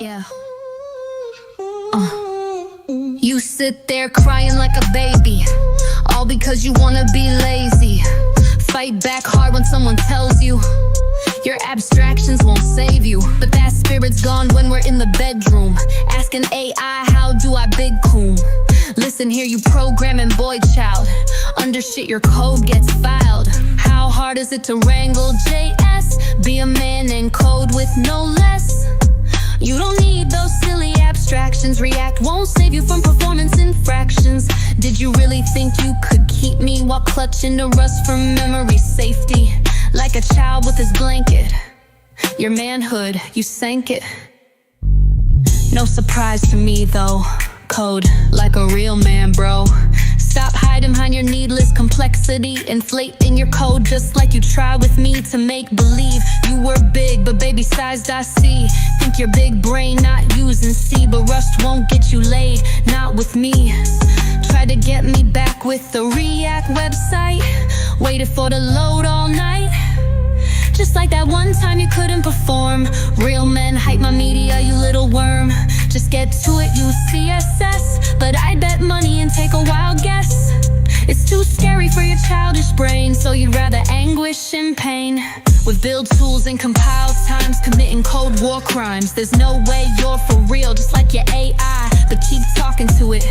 Yeah. You sit there crying like a baby, all because you wanna be lazy. Fight back hard when someone tells you your abstractions won't save you. But that spirit's gone when we're in the bedroom, asking AI, how do I big coom? Listen here, you programming boy child, under shit your code gets filed. How hard is it to wrangle JS? Be a man in code with no less. You don't need those silly abstractions. React won't save you from performance infractions. Did you really think you could keep me while clutching the rust from memory safety? Like a child with his blanket, your manhood, you sank it. No surprise to me though, code like a real man, bro. Stop hiding behind your needless complexity, inflating your code just like you try with me to make believe you were big, but baby sized I see. Think your big brain not using C, but Rust won't get you laid, not with me. Try to get me back with the React website, waited for the load all night. Just like that one time you couldn't perform. Real men hype my media, you little worm. Just get to it, use CSS. But I bet money and take a wild guess. It's too scary for your childish brain, so you'd rather anguish and pain. With build tools and compile times, committing code war crimes. There's no way you're for real, just like your AI. But keep talking to it,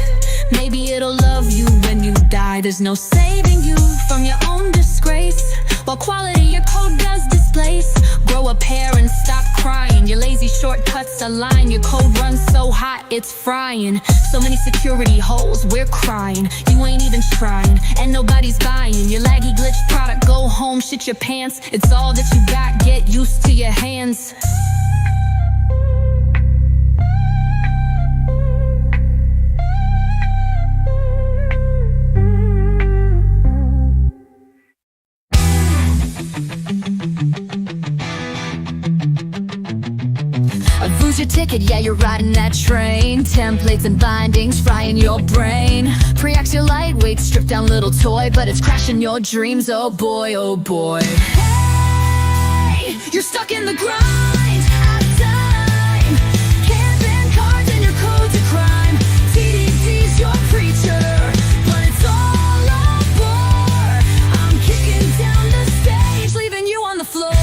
maybe it'll love you when you die. There's no saving you from your own disgrace, while quality your code does displace. Grow a pair and stop crying. Your lazy shortcuts align. Your code runs so hot it's frying. So many security holes, we're crying. You ain't even trying, and nobody's buying. Your laggy glitch product, go home, shit your pants. It's all that you got, get used to your hands. Lose your ticket, yeah, you're riding that train. Templates and bindings, frying your brain. Pre-acts your lightweight, stripped down little toy, but it's crashing your dreams, oh boy, oh boy. Hey, you're stuck in the grind, out of time. Can't ban cards and your code's a crime. TDD's your preacher, but it's all a bore. I'm kicking down the stage, leaving you on the floor.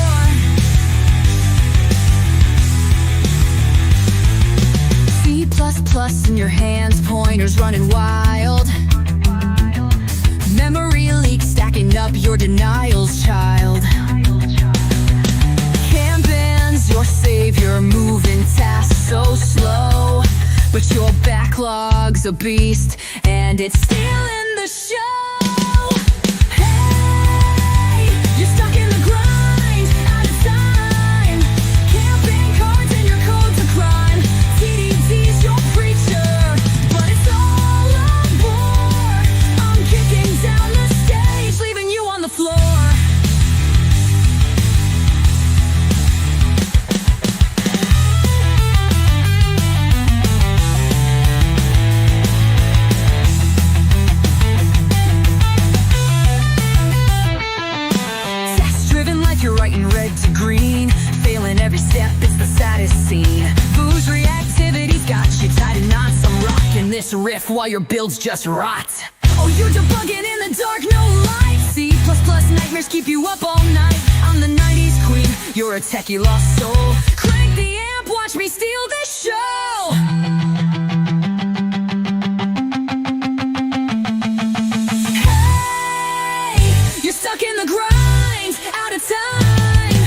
Plus in your hands, pointers running wild. Memory leaks stacking up your denials, child. Kanban's your savior, moving tasks so slow. But your backlog's a beast, and it's stealing the show. Hey, you're stuck in the grind, out of time. Can't ban cards and your code's a crime. TDD's your preacher, but it's all a bore. I'm kicking down the stage, leaving you on the floor. Test-driven like you're writing red to green. Failing every step, it's the saddest scene. Booze reactivity's got you tied in knots. I'm rocking this riff while your builds just rot. Oh, you're debugging in the dark, no light. C++ nightmares keep you up all night. I'm the 90s queen, you're a techie lost soul. Crank the amp, watch me steal this show. Hey, you're stuck in the grind, out of time.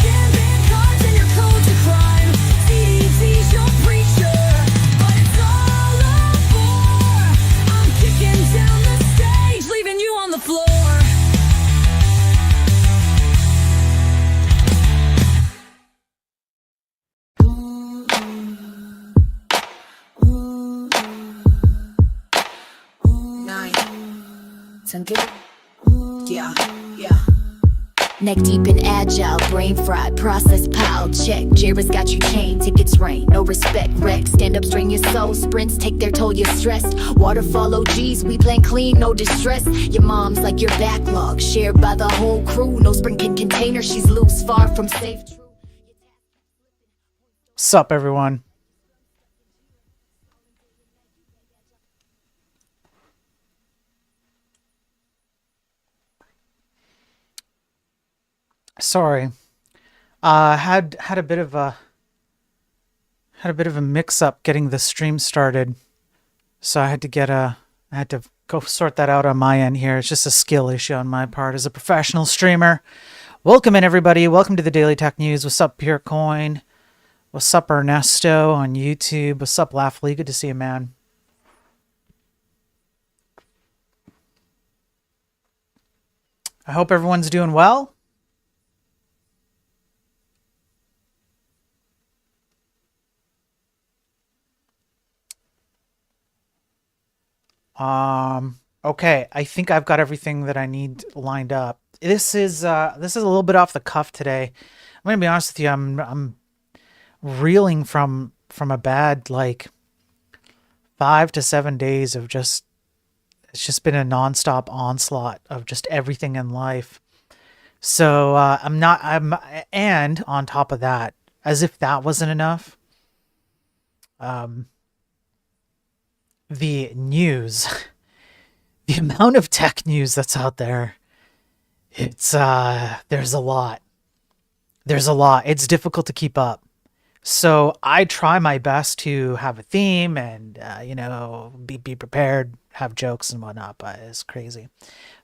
Can't ban cards and your code's a crime. TDD's your preacher, but it's all a bore. I'm kicking down the stage, leaving you on the floor. Sound good? Yeah. Neck deep in agile, brain fried, process piled, check. Jira's got you chained, tickets rain, no respect, wreck. Stand up, strain your soul, sprints take their toll, you're stressed. Waterfall OGs, we plain clean, no distress. Your mom's like your backlog, shared by the whole crew. No spring can contain her, she's loose, far from safe. Sup everyone, Sorry. Had a bit of a mix up getting the stream started, so I had to go sort that out on my end here. It's just a skill issue on my part as a professional streamer. Welcome in everybody. Welcome to the Daily Tech News. What's up, Pure Coin? What's up, Ernesto on YouTube? What's up, Laughly? Good to see you, man. I hope everyone's doing well. Okay, I think I've got everything that I need lined up. This is a little bit off the cuff today. I'm gonna be honest with you. I'm reeling from a bad like 5 to 7 days of just it's just been a nonstop onslaught of just everything in life. So I'm not I'm and on top of that, as if that wasn't enough, um, the news, the amount of tech news that's out there, it's there's a lot. There's a lot. It's difficult to keep up. So I try my best to have a theme and be prepared, have jokes and whatnot, but it's crazy.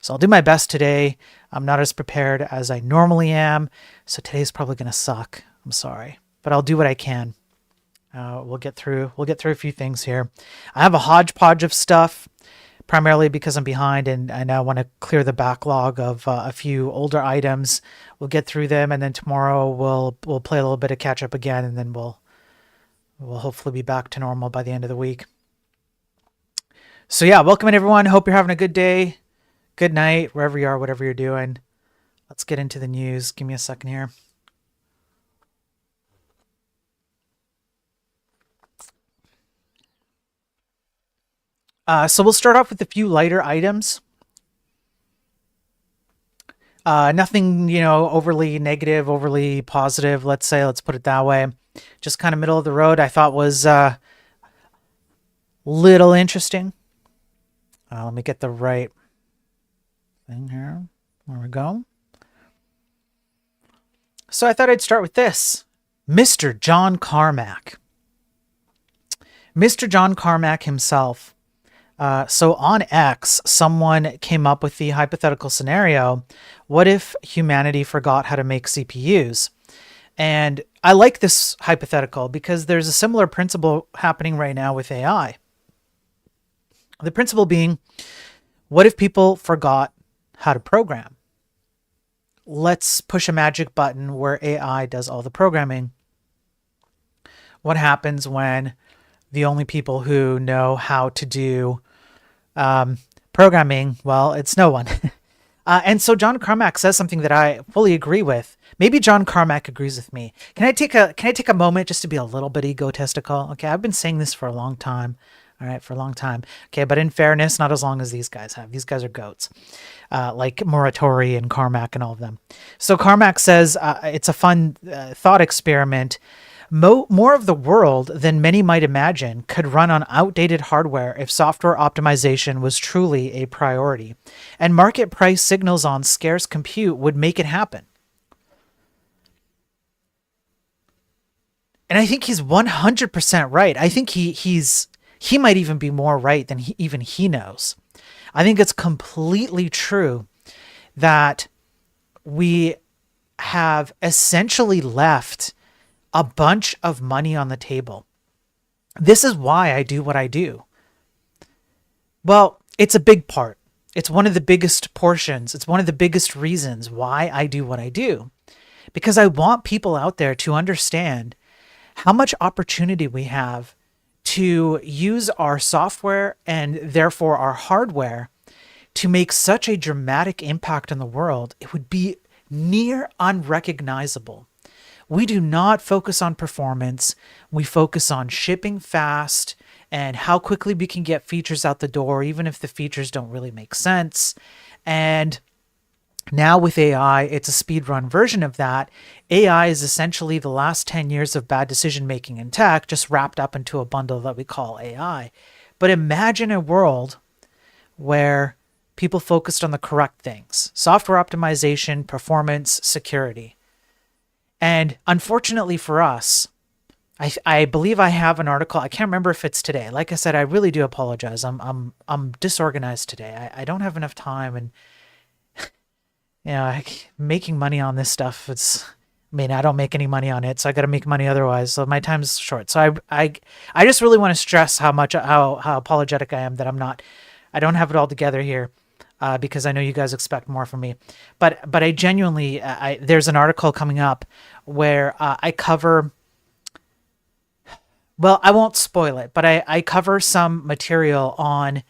So I'll do my best today. I'm not as prepared as I normally am, so today's probably gonna suck. I'm sorry, but I'll do what I can. We'll get through a few things here. I have a hodgepodge of stuff, primarily because I'm behind and I now want to clear the backlog of a few older items. We'll get through them, and then tomorrow we'll play a little bit of catch up again, and then we'll hopefully be back to normal by the end of the week. So yeah, welcome in everyone. Hope you're having a good day, good night, wherever you are, whatever you're doing. Let's get into the news. Give me a second here. So we'll start off with a few lighter items. Nothing, overly negative, overly positive. Let's say, let's put it that way. Just kind of middle of the road. I thought was little interesting. Let me get the right thing here. There we go. So I thought I'd start with this. Mr. John Carmack. Mr. John Carmack himself. So on X, someone came up with the hypothetical scenario. What if humanity forgot how to make CPUs? And I like this hypothetical because there's a similar principle happening right now with AI. The principle being, what if people forgot how to program? Let's push a magic button where AI does all the programming. What happens when the only people who know how to do programming, well, it's no one. And so John Carmack says something that I fully agree with. Maybe John Carmack agrees with me. Can I take a moment just to be a little bit egotistical? Okay, I've been saying this for a long time. All right, for a long time. Okay, but in fairness, not as long as these guys have. These guys are goats, like Moratori and Carmack and all of them. So Carmack says it's a fun thought experiment. More of the world than many might imagine could run on outdated hardware if software optimization was truly a priority, and market price signals on scarce compute would make it happen. And I think he's 100% right. I think he might even be more right than even he knows. I think it's completely true that we have essentially left a bunch of money on the table. This is why I do what I do. Well, it's a big part. It's one of the biggest portions. It's one of the biggest reasons why I do what I do. Because I want people out there to understand how much opportunity we have to use our software and therefore our hardware to make such a dramatic impact on the world. It would be near unrecognizable. We do not focus on performance. We focus on shipping fast and how quickly we can get features out the door, even if the features don't really make sense. And now with AI, it's a speed run version of that. AI is essentially the last 10 years of bad decision making in tech, just wrapped up into a bundle that we call AI. But imagine a world where people focused on the correct things: software optimization, performance, security. And unfortunately for us, I believe I have an article. I can't remember if it's today. Like I said, I really do apologize. I'm disorganized today. I don't have enough time, and making money on this stuff. I mean, I don't make any money on it, so I got to make money otherwise. So my time's short. So I just really want to stress how apologetic I am that I don't have it all together here, because I know you guys expect more from me. But I genuinely, there's an article coming up where I cover. Well, I won't spoil it, but I cover some material on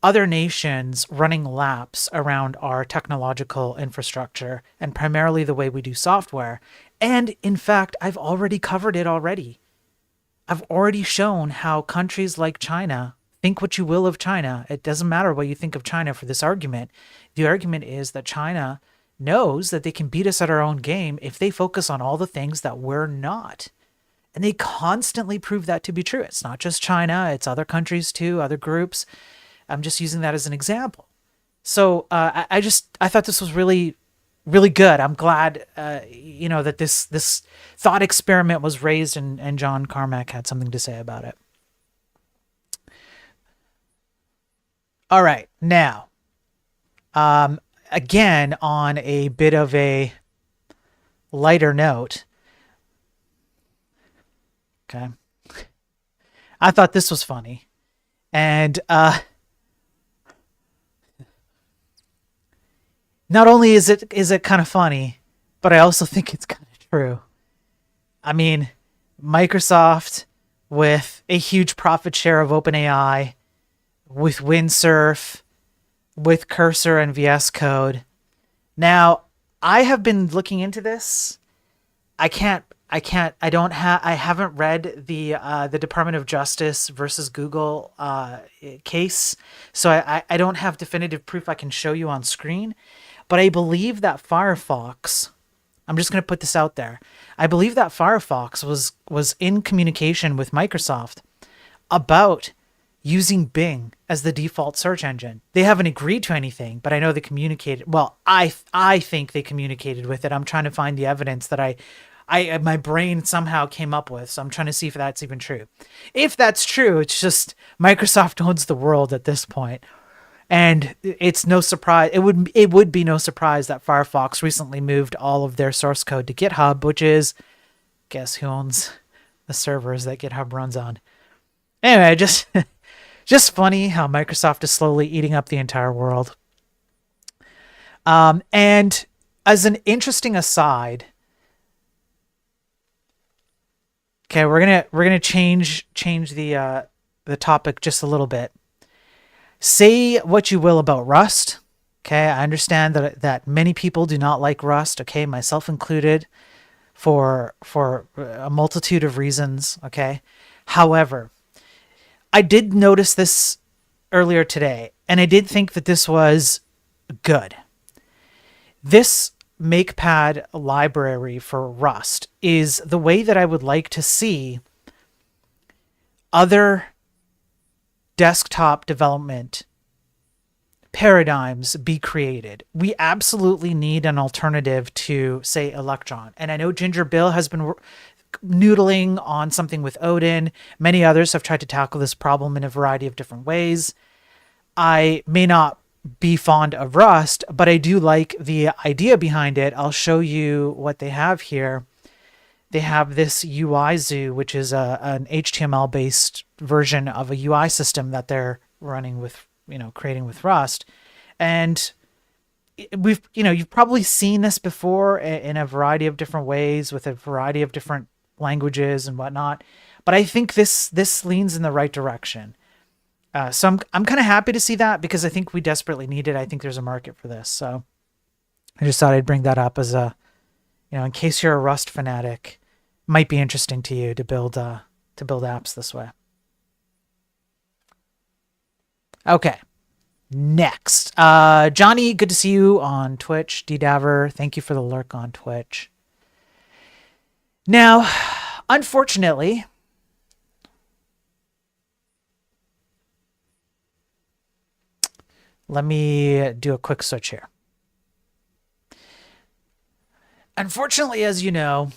other nations running laps around our technological infrastructure and primarily the way we do software. And in fact, I've already covered it already. I've already shown how countries like China, think what you will of China. It doesn't matter what you think of China for this argument. The argument is that China knows that they can beat us at our own game if they focus on all the things that we're not. And they constantly prove that to be true. It's not just China, it's other countries too, other groups. I'm just using that as an example. So I thought this was really, really good. I'm glad, that this thought experiment was raised, and John Carmack had something to say about it. All right, now, again, on a bit of a lighter note. Okay, I thought this was funny, and not only is it kind of funny, but I also think it's kind of true. I mean, Microsoft, with a huge profit share of OpenAI, with Windsurf, with Cursor and VS Code. Now, I have been looking into this. I haven't read the Department of Justice versus Google case, so I don't have definitive proof I can show you on screen. But I believe that Firefox, I'm just going to put this out there. I believe that Firefox was in communication with Microsoft about using Bing as the default search engine. They haven't agreed to anything, but I know they communicated. Well, I think they communicated with it. I'm trying to find the evidence that my brain somehow came up with. So I'm trying to see if that's even true. If that's true, it's just Microsoft owns the world at this point. And it's no surprise. It would be no surprise that Firefox recently moved all of their source code to GitHub, which is, guess who owns the servers that GitHub runs on. Anyway, just funny how Microsoft is slowly eating up the entire world. And as an interesting aside, okay, we're gonna change the topic just a little bit. Say what you will about Rust. Okay, I understand that many people do not like Rust. Okay, myself included, for a multitude of reasons. Okay, however, I did notice this earlier today, and I did think that this was good. This MakePad library for Rust is the way that I would like to see other desktop development paradigms be created. We absolutely need an alternative to, say, Electron. And I know Ginger Bill has been noodling on something with Odin. Many others have tried to tackle this problem in a variety of different ways. I may not be fond of Rust, but I do like the idea behind it. I'll show you what they have here. They have this UI Zoo, which is an HTML-based version of a UI system that they're running with, creating with Rust. And you've probably seen this before in a variety of different ways with a variety of different languages and whatnot. But I think this leans in the right direction. So I'm kind of happy to see that, because I think we desperately need it. I think there's a market for this. So I just thought I'd bring that up as in case you're a Rust fanatic, might be interesting to you to build apps this way. Okay, next, Johnny, good to see you on Twitch. D-Daver, thank you for the lurk on Twitch. Now, unfortunately, let me do a quick switch here. Unfortunately, as you know,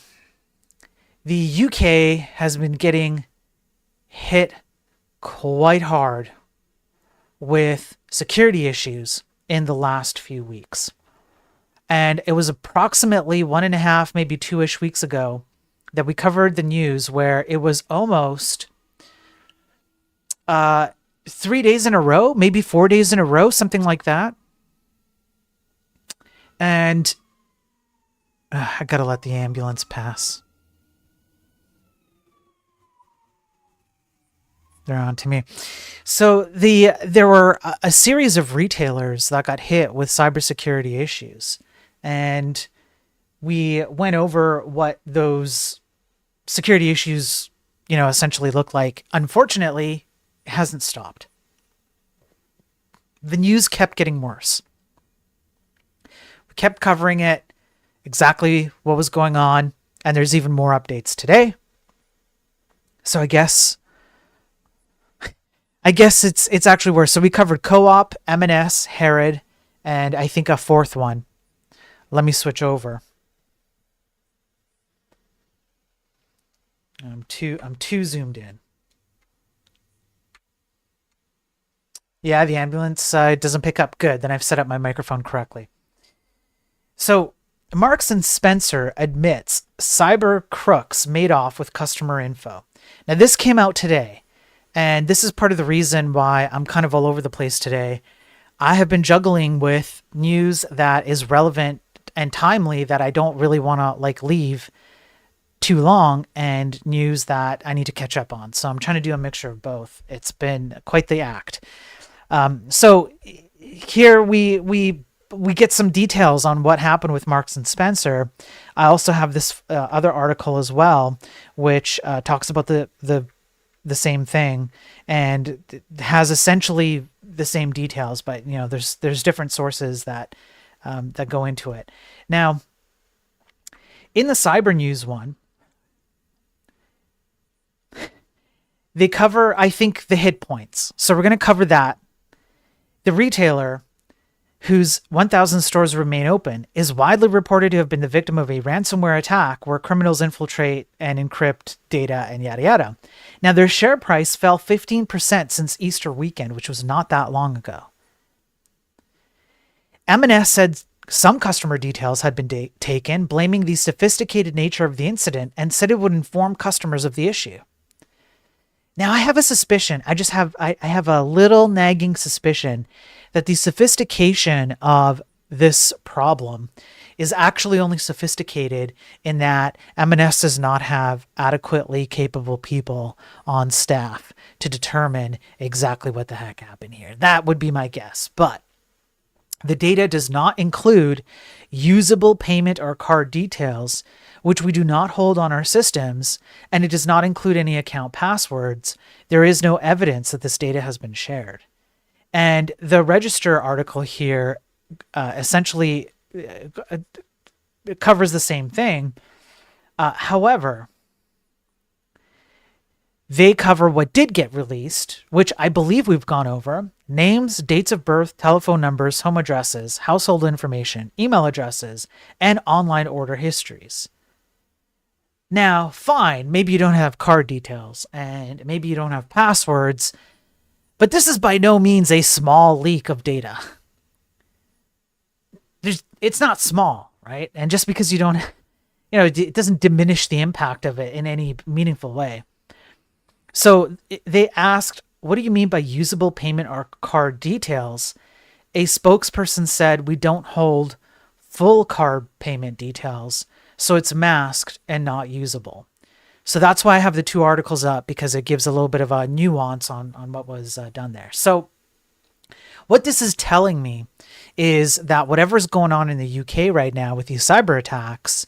the UK has been getting hit quite hard with security issues in the last few weeks. And it was approximately 1.5, maybe 2-ish weeks ago that we covered the news where it was almost 3 days in a row, maybe 4 days in a row, something like that. And I gotta let the ambulance pass. They're on to me. So there were a series of retailers that got hit with cybersecurity issues. And we went over what those security issues, essentially look like. Unfortunately, it hasn't stopped. The news kept getting worse. We kept covering it, exactly what was going on, and there's even more updates today. So I guess it's actually worse. So we covered Co-op, M&S, Herod, and I think a fourth one. Let me switch over. I'm too zoomed in. Yeah, the ambulance doesn't pick up. Good. Then I've set up my microphone correctly. So Marks and Spencer admits cyber crooks made off with customer info. Now this came out today, and this is part of the reason why I'm kind of all over the place today. I have been juggling with news that is relevant and timely that I don't really want to leave too long, and news that I need to catch up on. So I'm trying to do a mixture of both. It's been quite the act. So here we get some details on what happened with Marks and Spencer. I also have this other article as well, which talks about the same thing and has essentially the same details, but there's different sources that go into it. Now, in the cyber news one, they cover, I think, the hit points. So we're going to cover that. The retailer, whose 1,000 stores remain open, is widely reported to have been the victim of a ransomware attack where criminals infiltrate and encrypt data and yada yada. Now, their share price fell 15% since Easter weekend, which was not that long ago. M&S said some customer details had been taken, blaming the sophisticated nature of the incident, and said it would inform customers of the issue. Now, I have a suspicion. I have a little nagging suspicion that the sophistication of this problem is actually only sophisticated in that M&S does not have adequately capable people on staff to determine exactly what the heck happened here. That would be my guess. But the data does not include usable payment or card details, which we do not hold on our systems, and it does not include any account passwords. There is no evidence that this data has been shared. And the Register article here essentially covers the same thing. However, they cover what did get released, which I believe we've gone over: names, dates of birth, telephone numbers, home addresses, household information, email addresses, and online order histories. Now, fine, maybe you don't have card details and maybe you don't have passwords, but this is by no means a small leak of data. It's not small, right? And just because you don't, it doesn't diminish the impact of it in any meaningful way. So they asked, what do you mean by usable payment or card details? A spokesperson said, we don't hold full card payment details, so it's masked and not usable. So that's why I have the two articles up, because it gives a little bit of a nuance on what was done there. So what this is telling me is that whatever's going on in the UK right now with these cyber attacks,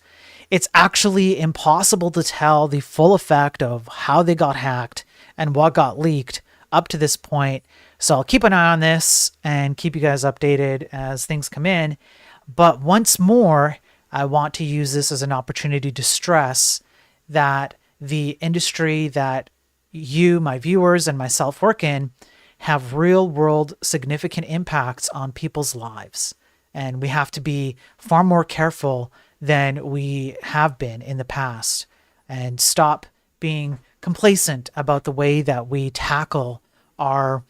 it's actually impossible to tell the full effect of how they got hacked and what got leaked up to this point. So I'll keep an eye on this and keep you guys updated as things come in. But once more, I want to use this as an opportunity to stress that the industry that you, my viewers, and myself work in have real world significant impacts on people's lives. And we have to be far more careful than we have been in the past and stop being complacent about the way that we tackle our,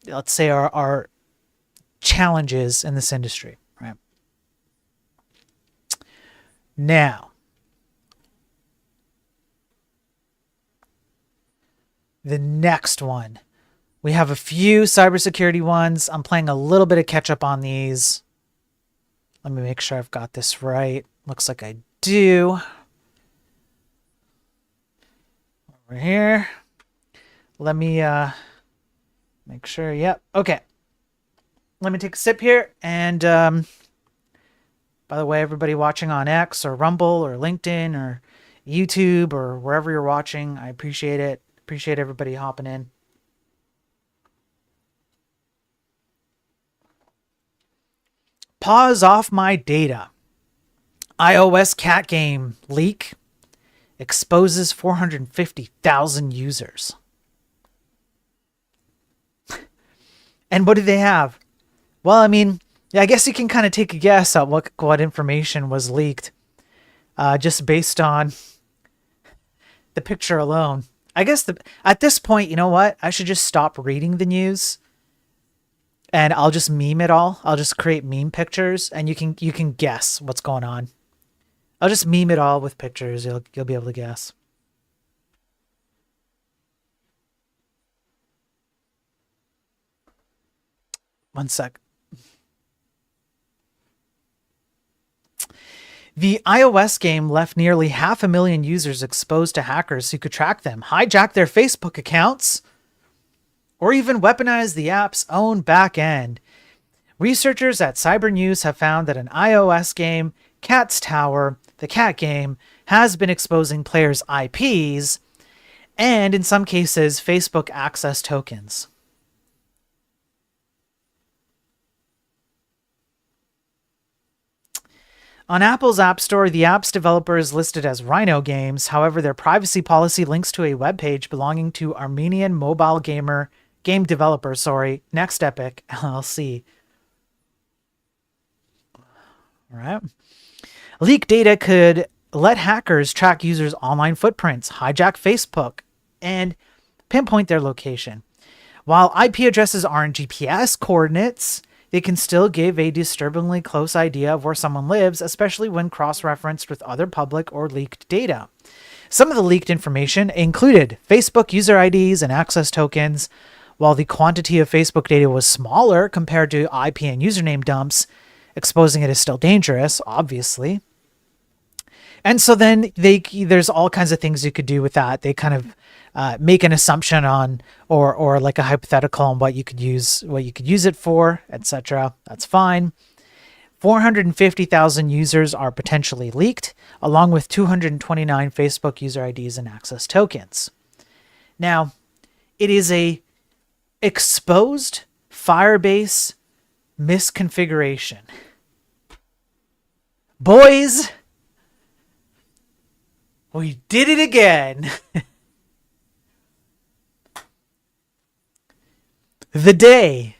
let's say, our challenges in this industry. Right now, the next one, we have a few cybersecurity ones. I'm playing a little bit of catch up on these. Let me make sure I've got this right. Looks like I do. Over here. Let me make sure. Yep. Okay. Let me take a sip here. And by the way, everybody watching on X or Rumble or LinkedIn or YouTube or wherever you're watching, I appreciate it. Appreciate everybody hopping in. Pause off my data. iOS cat game leak exposes 450,000 users. And what do they have? Well, I mean, I guess you can kind of take a guess at what information was leaked just based on the picture alone. I guess at this point, you know what? I should just stop reading the news and I'll just meme it all. I'll just create meme pictures and you can guess what's going on. I'll just meme it all with pictures. You'll be able to guess. One sec. The iOS game left nearly 500,000 users exposed to hackers who could track them, hijack their Facebook accounts, or even weaponize the app's own back end. Researchers at Cyber News have found that an iOS game, Cat's Tower, the cat game, has been exposing players' IPs and, in some cases, Facebook access tokens. On Apple's App Store, the app's developer is listed as Rhino Games. However, their privacy policy links to a webpage belonging to Armenian mobile game developer, Next Epic LLC. All right. Leaked data could let hackers track users' online footprints, hijack Facebook, and pinpoint their location. While IP addresses aren't GPS coordinates, they can still give a disturbingly close idea of where someone lives, especially when cross-referenced with other public or leaked data. Some of the leaked information included Facebook user IDs and access tokens. While the quantity of Facebook data was smaller compared to IP and username dumps, exposing it is still dangerous, obviously. And so then there's all kinds of things you could do with that. They kind of make an assumption on or like a hypothetical on what you could use it for, etc. That's fine. 450,000 users are potentially leaked, along with 229 Facebook user IDs and access tokens. Now, it is a exposed Firebase misconfiguration. Boys, we did it again. The day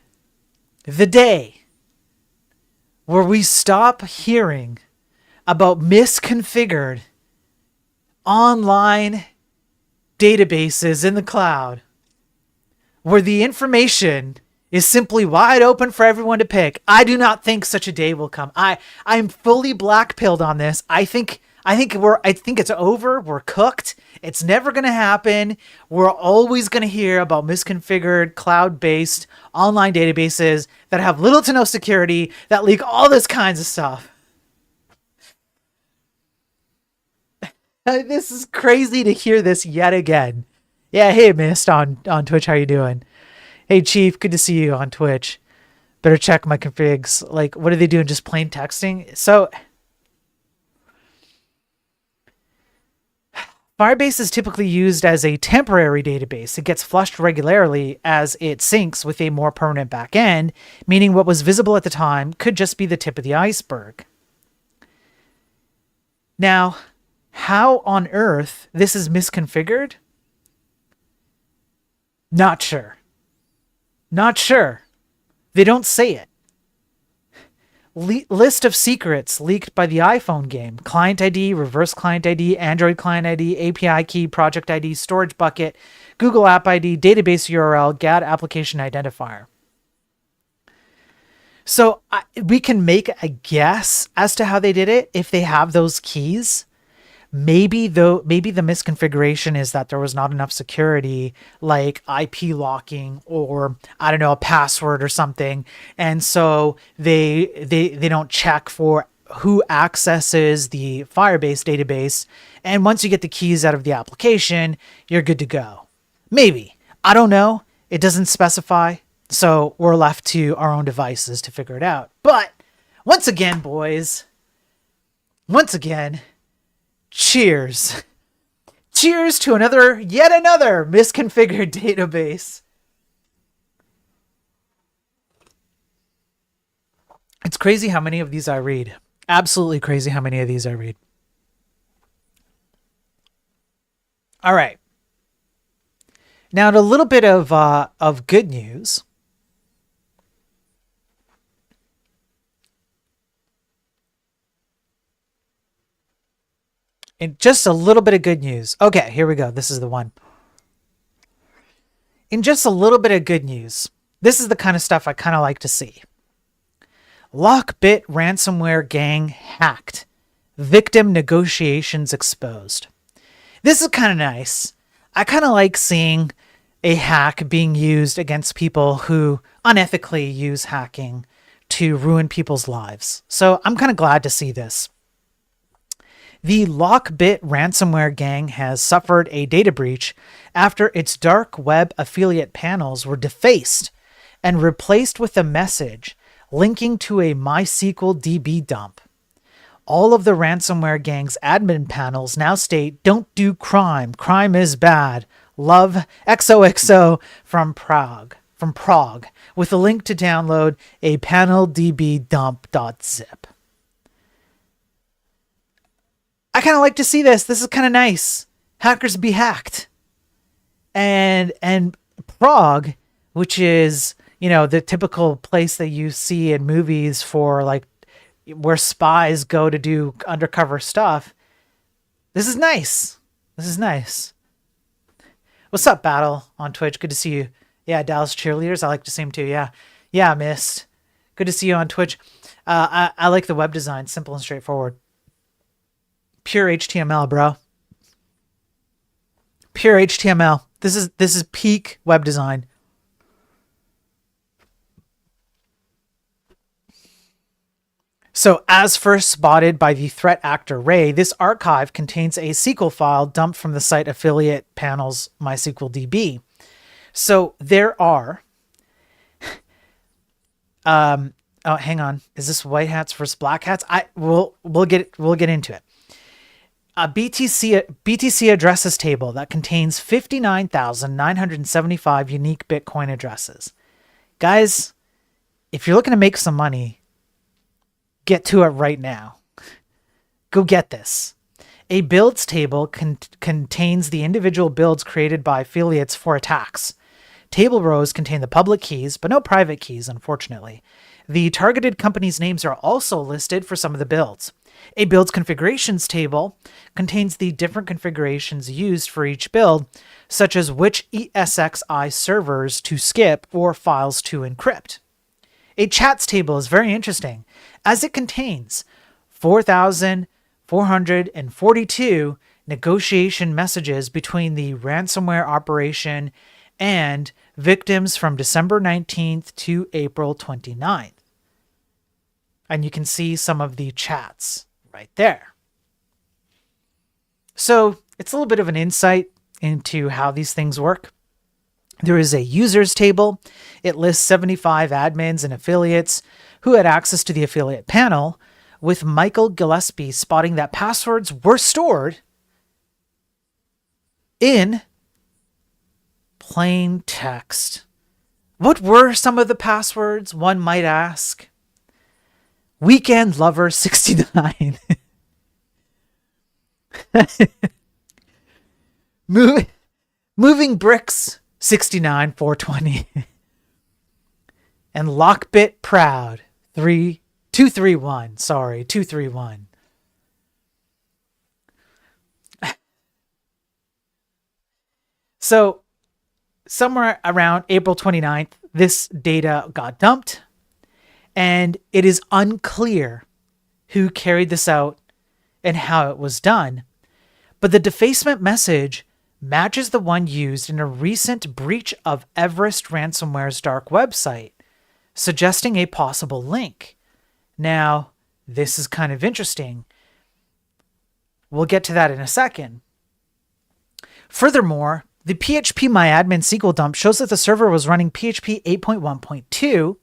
where we stop hearing about misconfigured online databases in the cloud, where the information is simply wide open for everyone to pick. I do not think such a day will come. I'm fully black-pilled on this. I think it's over. We're cooked. It's never going to happen. We're always going to hear about misconfigured cloud-based online databases that have little to no security, that leak all this kinds of stuff. This is crazy to hear this yet again. Yeah, hey, Mist on Twitch, how you doing? Hey, Chief, good to see you on Twitch. Better check my configs. Like, what are they doing? Just plain texting? So, Firebase is typically used as a temporary database. It gets flushed regularly as it syncs with a more permanent backend, meaning what was visible at the time could just be the tip of the iceberg. Now, how on earth this is misconfigured? Not sure. Not sure. They don't say it. List of secrets leaked by the iPhone game. Client ID, reverse client ID, Android client ID, API key, project ID, storage bucket, Google App ID, database URL, GAD application identifier. So we can make a guess as to how they did it if they have those keys. Maybe the misconfiguration is that there was not enough security, like IP locking or I don't know, a password or something, and so they don't check for who accesses the Firebase database. And once you get the keys out of the application, you're good to go. Maybe, I don't know. It doesn't specify, so we're left to our own devices to figure it out. But once again, boys, cheers. Cheers to yet another misconfigured database. It's crazy how many of these I read. Absolutely crazy how many of these I read. All right. Now, a little bit of good news. And just a little bit of good news. Okay, here we go. This is the one. In just a little bit of good news, this is the kind of stuff I kind of like to see. Lockbit ransomware gang hacked. Victim negotiations exposed. This is kind of nice. I kind of like seeing a hack being used against people who unethically use hacking to ruin people's lives. So I'm kind of glad to see this. The Lockbit ransomware gang has suffered a data breach after its dark web affiliate panels were defaced and replaced with a message linking to a MySQL DB dump. All of the ransomware gang's admin panels now state, "Don't do crime. Crime is bad. Love XOXO from Prague," with a link to download a paneldbdump.zip. I kind of like to see this. This is kind of nice. Hackers be hacked. And Prague, which is, the typical place that you see in movies for like where spies go to do undercover stuff. This is nice. What's up, Battle on Twitch? Good to see you. Yeah, Dallas Cheerleaders. I like to see them too. Yeah, Mist. Good to see you on Twitch. I like the web design. Simple and straightforward. Pure HTML, bro. Pure HTML. This is peak web design. So, as first spotted by the threat actor Ray, this archive contains a SQL file dumped from the site affiliate panel's MySQL DB. So there are. Oh, hang on. Is this white hats versus black hats? We'll get into it. A BTC addresses table that contains 59,975 unique Bitcoin addresses. Guys, if you're looking to make some money, get to it right now. Go get this. A builds table contains the individual builds created by affiliates for attacks. Table rows contain the public keys, but no private keys, unfortunately. The targeted companies' names are also listed for some of the builds. A builds configurations table contains the different configurations used for each build, such as which ESXi servers to skip or files to encrypt. A chats table is very interesting, as it contains 4,442 negotiation messages between the ransomware operation and victims from December 19th to April 29th. And you can see some of the chats right there. So it's a little bit of an insight into how these things work. There is a users table. It lists 75 admins and affiliates who had access to the affiliate panel, with Michael Gillespie spotting that passwords were stored in plain text. What were some of the passwords, one might ask? Weekend Lover 69. Moving Bricks 69 420. and Lockbit proud. 231. Sorry, 231. So somewhere around April 29th, this data got dumped, and it is unclear who carried this out and how it was done. But the defacement message matches the one used in a recent breach of Everest ransomware's dark website, suggesting a possible link. Now, this is kind of interesting. We'll get to that in a second. Furthermore, the phpMyAdmin SQL dump shows that the server was running PHP 8.1.2,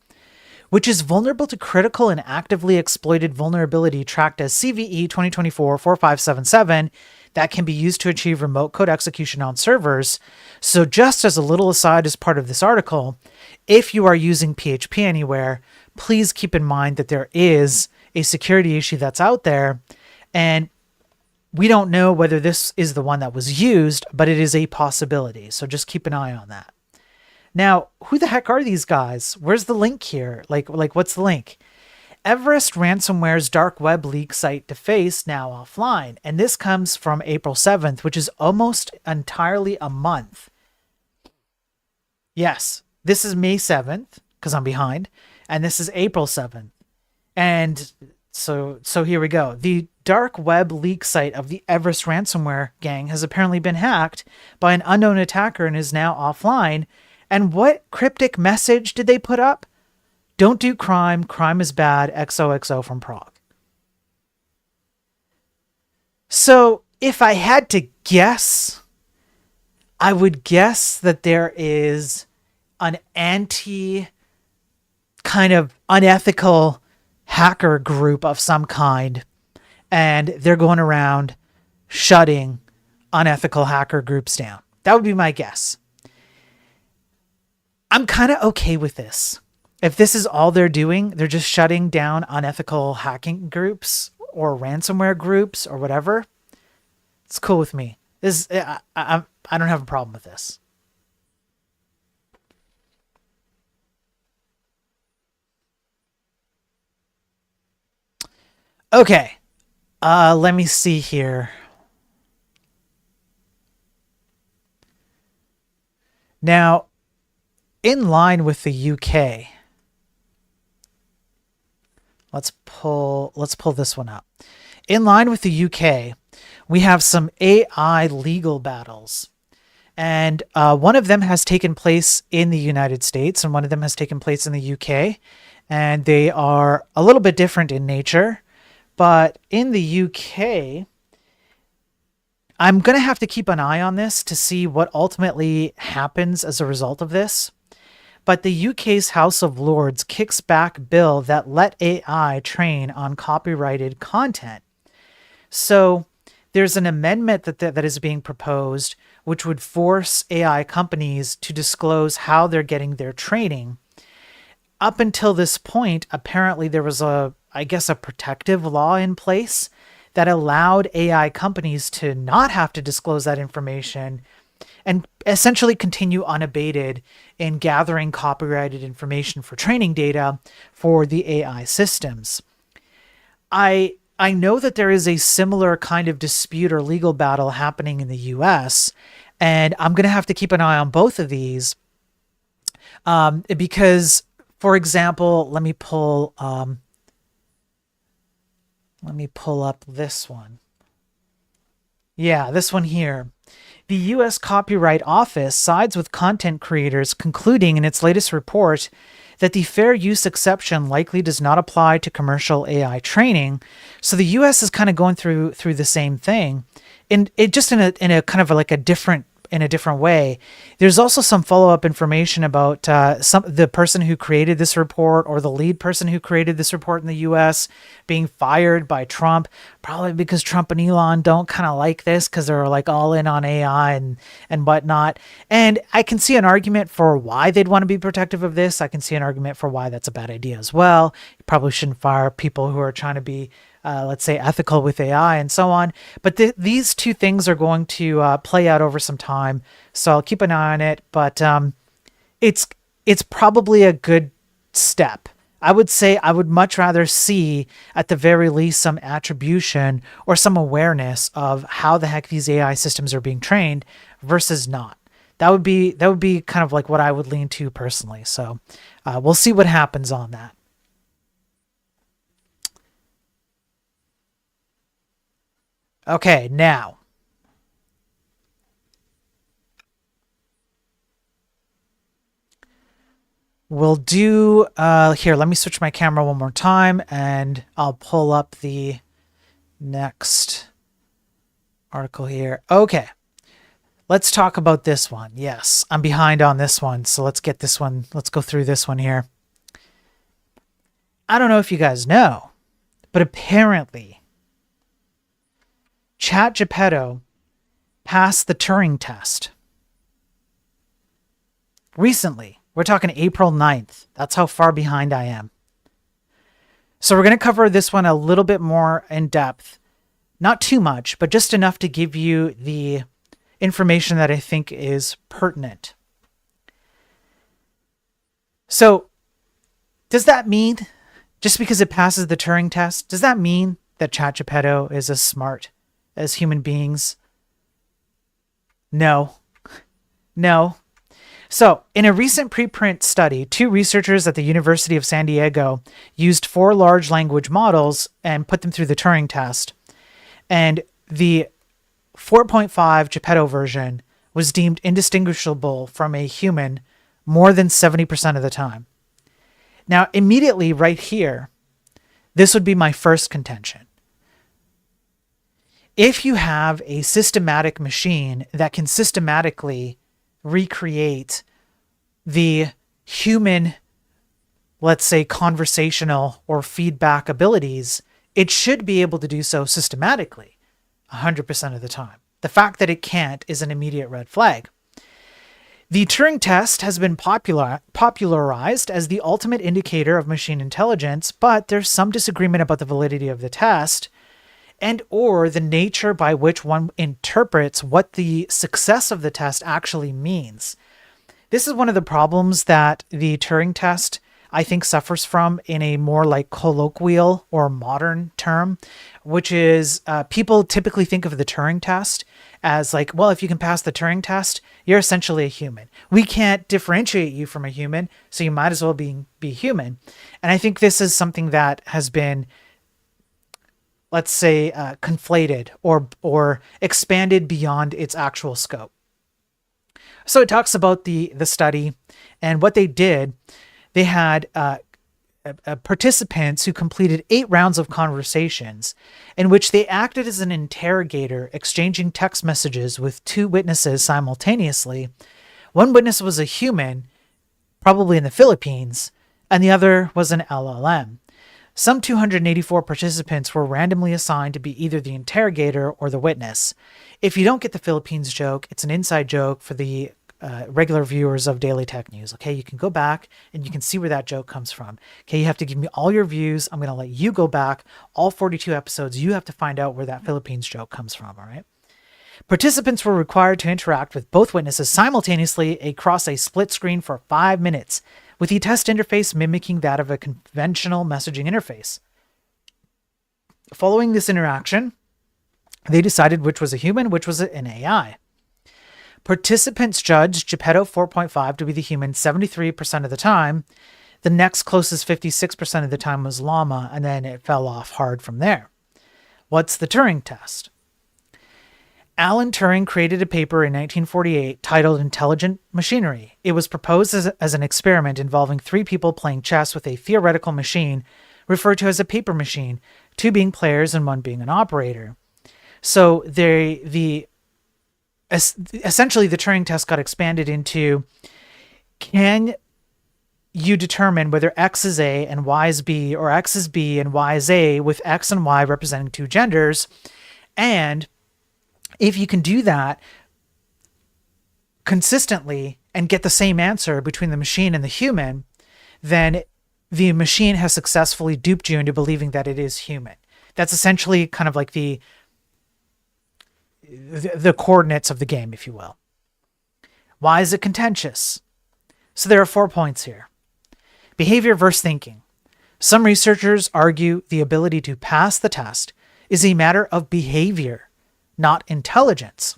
which is vulnerable to critical and actively exploited vulnerability tracked as CVE 2024-4577 that can be used to achieve remote code execution on servers. So just as a little aside as part of this article, if you are using PHP anywhere, please keep in mind that there is a security issue that's out there, and we don't know whether this is the one that was used, but it is a possibility. So just keep an eye on that. Now, who the heck are these guys? Where's the link here? Like what's the link? Everest ransomware's dark web leak site defaced, now offline. And this comes from April 7th, which is almost entirely a month. Yes, this is May 7th, because I'm behind. And this is April 7th. And so here we go. The dark web leak site of the Everest ransomware gang has apparently been hacked by an unknown attacker and is now offline. And what cryptic message did they put up? Don't do crime. Crime is bad. XOXO from Prague. So if I had to guess, I would guess that there is an anti kind of unethical hacker group of some kind, and they're going around shutting unethical hacker groups down. That would be my guess. I'm kind of okay with this. If this is all they're doing, they're just shutting down unethical hacking groups or ransomware groups or whatever. It's cool with me. I don't have a problem with this. Okay. Let me see here. Now, in line with the UK, let's pull this one up. In line with the UK, we have some AI legal battles. And one of them has taken place in the United States, and one of them has taken place in the UK. And they are a little bit different in nature. But in the UK, I'm going to have to keep an eye on this to see what ultimately happens as a result of this. But the UK's House of Lords kicks back bill that let AI train on copyrighted content. So there's an amendment that is being proposed, which would force AI companies to disclose how they're getting their training. Up until this point, apparently there was a protective law in place that allowed AI companies to not have to disclose that information and essentially continue unabated in gathering copyrighted information for training data for the AI systems. I know that there is a similar kind of dispute or legal battle happening in the US, and I'm going to have to keep an eye on both of these because, for example, let me pull up this one. Yeah, this one here. The U.S. Copyright Office sides with content creators, concluding in its latest report that the fair use exception likely does not apply to commercial AI training. So the U.S. is kind of going through the same thing, and it just in a kind of like a different way. There's also some follow-up information about the person who created this report, or the lead person who created this report in the US, being fired by Trump, probably because Trump and Elon don't kind of like this because they're like all in on AI and whatnot. And I can see an argument for why they'd want to be protective of this. I can see an argument for why that's a bad idea as well. You probably shouldn't fire people who are trying to be let's say ethical with AI and so on. But these two things are going to play out over some time. So I'll keep an eye on it, but it's probably a good step. I would say I would much rather see, at the very least, some attribution or some awareness of how the heck these AI systems are being trained versus not. That would be kind of like what I would lean to personally. So we'll see what happens on that. Okay, now we'll do here. Let me switch my camera one more time, and I'll pull up the next article here. Okay. Let's talk about this one. Yes, I'm behind on this one, so let's get this one. Let's go through this one here. I don't know if you guys know, but apparently ChatGPT passed the Turing test. Recently, we're talking April 9th. That's how far behind I am. So we're going to cover this one a little bit more in depth. Not too much, but just enough to give you the information that I think is pertinent. So, does that mean, just because it passes the Turing test, does that mean that ChatGPT is as smart as human beings? No. No. So, in a recent preprint study, 2 researchers at the University of San Diego used 4 large language models and put them through the Turing test. And the 4.5 Geppetto version was deemed indistinguishable from a human more than 70% of the time. Now, immediately right here, this would be my first contention. If you have a systematic machine that can systematically recreate the human, let's say, conversational or feedback abilities, it should be able to do so systematically 100% of the time. The fact that it can't is an immediate red flag. The Turing test has been popularized as the ultimate indicator of machine intelligence, but there's some disagreement about the validity of the test and or the nature by which one interprets what the success of the test actually means. This is one of the problems that the Turing test, I think, suffers from in a more like colloquial or modern term, which is people typically think of the Turing test as like, well, if you can pass the Turing test, you're essentially a human. We can't differentiate you from a human, so you might as well be human. And I think this is something that has been, let's say, conflated or expanded beyond its actual scope. So it talks about the study and what they did. They had participants who completed 8 rounds of conversations in which they acted as an interrogator, exchanging text messages with 2 witnesses simultaneously. One witness was a human, probably in the Philippines, and the other was an LLM. Some 284 participants were randomly assigned to be either the interrogator or the witness. If you don't get the Philippines joke, it's an inside joke for the regular viewers of Daily Tech News. Okay, you can go back and you can see where that joke comes from. Okay, you have to give me all your views. I'm going to let you go back all 42 episodes. You have to find out where that Philippines joke comes from. All right. Participants were required to interact with both witnesses simultaneously across a split screen for 5 minutes, with the test interface mimicking that of a conventional messaging interface. Following this interaction, they decided which was a human, which was an AI. Participants judged Geppetto 4.5 to be the human 73% of the time. The next closest 56% of the time was Llama, and then it fell off hard from there. What's the Turing test? Alan Turing created a paper in 1948 titled Intelligent Machinery. It was proposed as an experiment involving 3 people playing chess with a theoretical machine referred to as a paper machine, 2 being players and 1 being an operator. So essentially the Turing test got expanded into, can you determine whether X is A and Y is B, or X is B and Y is A, with X and Y representing 2 genders? And if you can do that consistently and get the same answer between the machine and the human, then the machine has successfully duped you into believing that it is human. That's essentially kind of like the coordinates of the game, if you will. Why is it contentious? So there are 4 points here. Behavior versus thinking. Some researchers argue the ability to pass the test is a matter of behavior, not intelligence.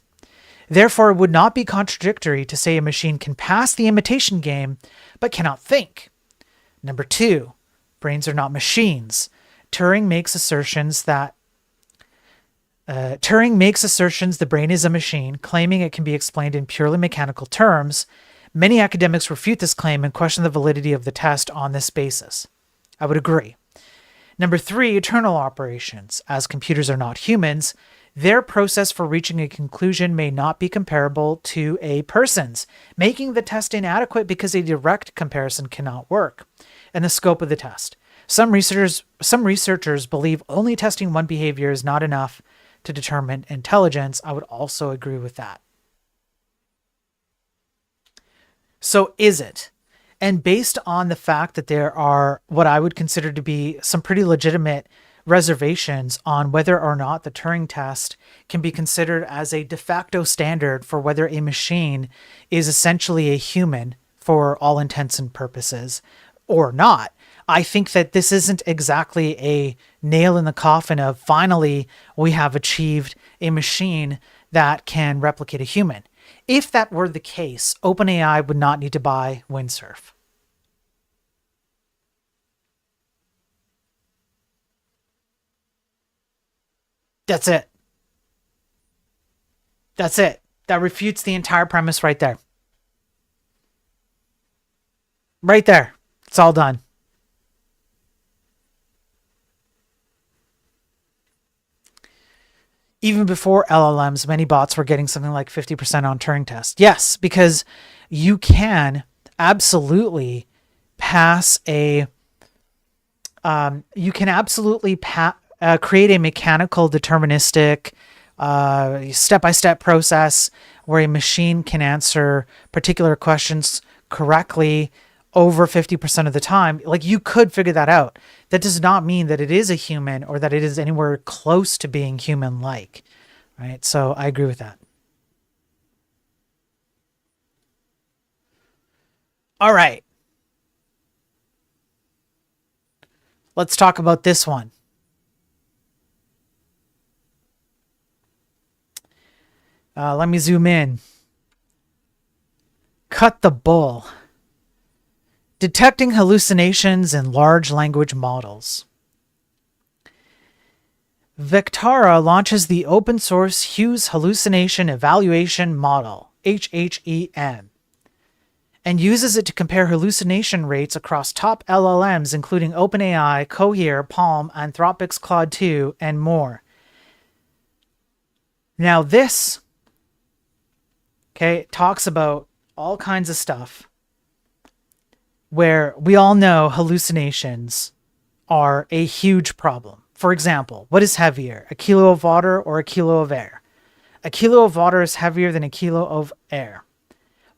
Therefore, it would not be contradictory to say a machine can pass the imitation game but cannot think. Number 2, brains are not machines. Turing makes assertions the brain is a machine, claiming it can be explained in purely mechanical terms. Many academics refute this claim and question the validity of the test on this basis. I would agree. Number 3, eternal operations. As computers are not humans, their process for reaching a conclusion may not be comparable to a person's, making the test inadequate because a direct comparison cannot work. And the scope of the test. Some researchers believe only testing one behavior is not enough to determine intelligence. I would also agree with that. So is it? And based on the fact that there are what I would consider to be some pretty legitimate reservations on whether or not the Turing test can be considered as a de facto standard for whether a machine is essentially a human for all intents and purposes or not, I think that this isn't exactly a nail in the coffin of finally we have achieved a machine that can replicate a human. If that were the case, OpenAI would not need to buy Windsurf. That's it. That's it. That refutes the entire premise right there. Right there. It's all done. Even before LLMs, many bots were getting something like 50% on Turing test. Yes, because you can absolutely pass a, create a mechanical deterministic step-by-step process where a machine can answer particular questions correctly over 50% of the time. Like, you could figure that out. That does not mean that it is a human or that it is anywhere close to being human-like, right? So I agree with that. All right. Let's talk about this one. Let me zoom in. Cut the bull. Detecting hallucinations in large language models. Vectara launches the open source Hughes Hallucination Evaluation Model, HHEM, and uses it to compare hallucination rates across top LLMs, including OpenAI, Cohere, Palm, Anthropic's Claude 2, and more. Now this, talks about all kinds of stuff where we all know hallucinations are a huge problem. For example, what is heavier, a kilo of water or a kilo of air? A kilo of water is heavier than a kilo of air.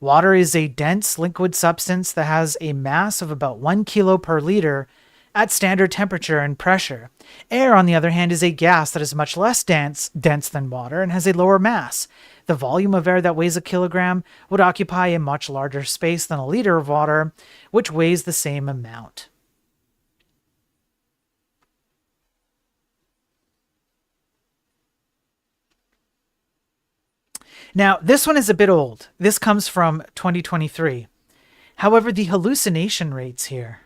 Water is a dense liquid substance that has a mass of about 1 kilo per liter at standard temperature and pressure. Air, on the other hand, is a gas that is much less dense than water and has a lower mass. The volume of air that weighs a kilogram would occupy a much larger space than a liter of water, which weighs the same amount. Now, this one is a bit old. This comes from 2023. However, the hallucination rates here.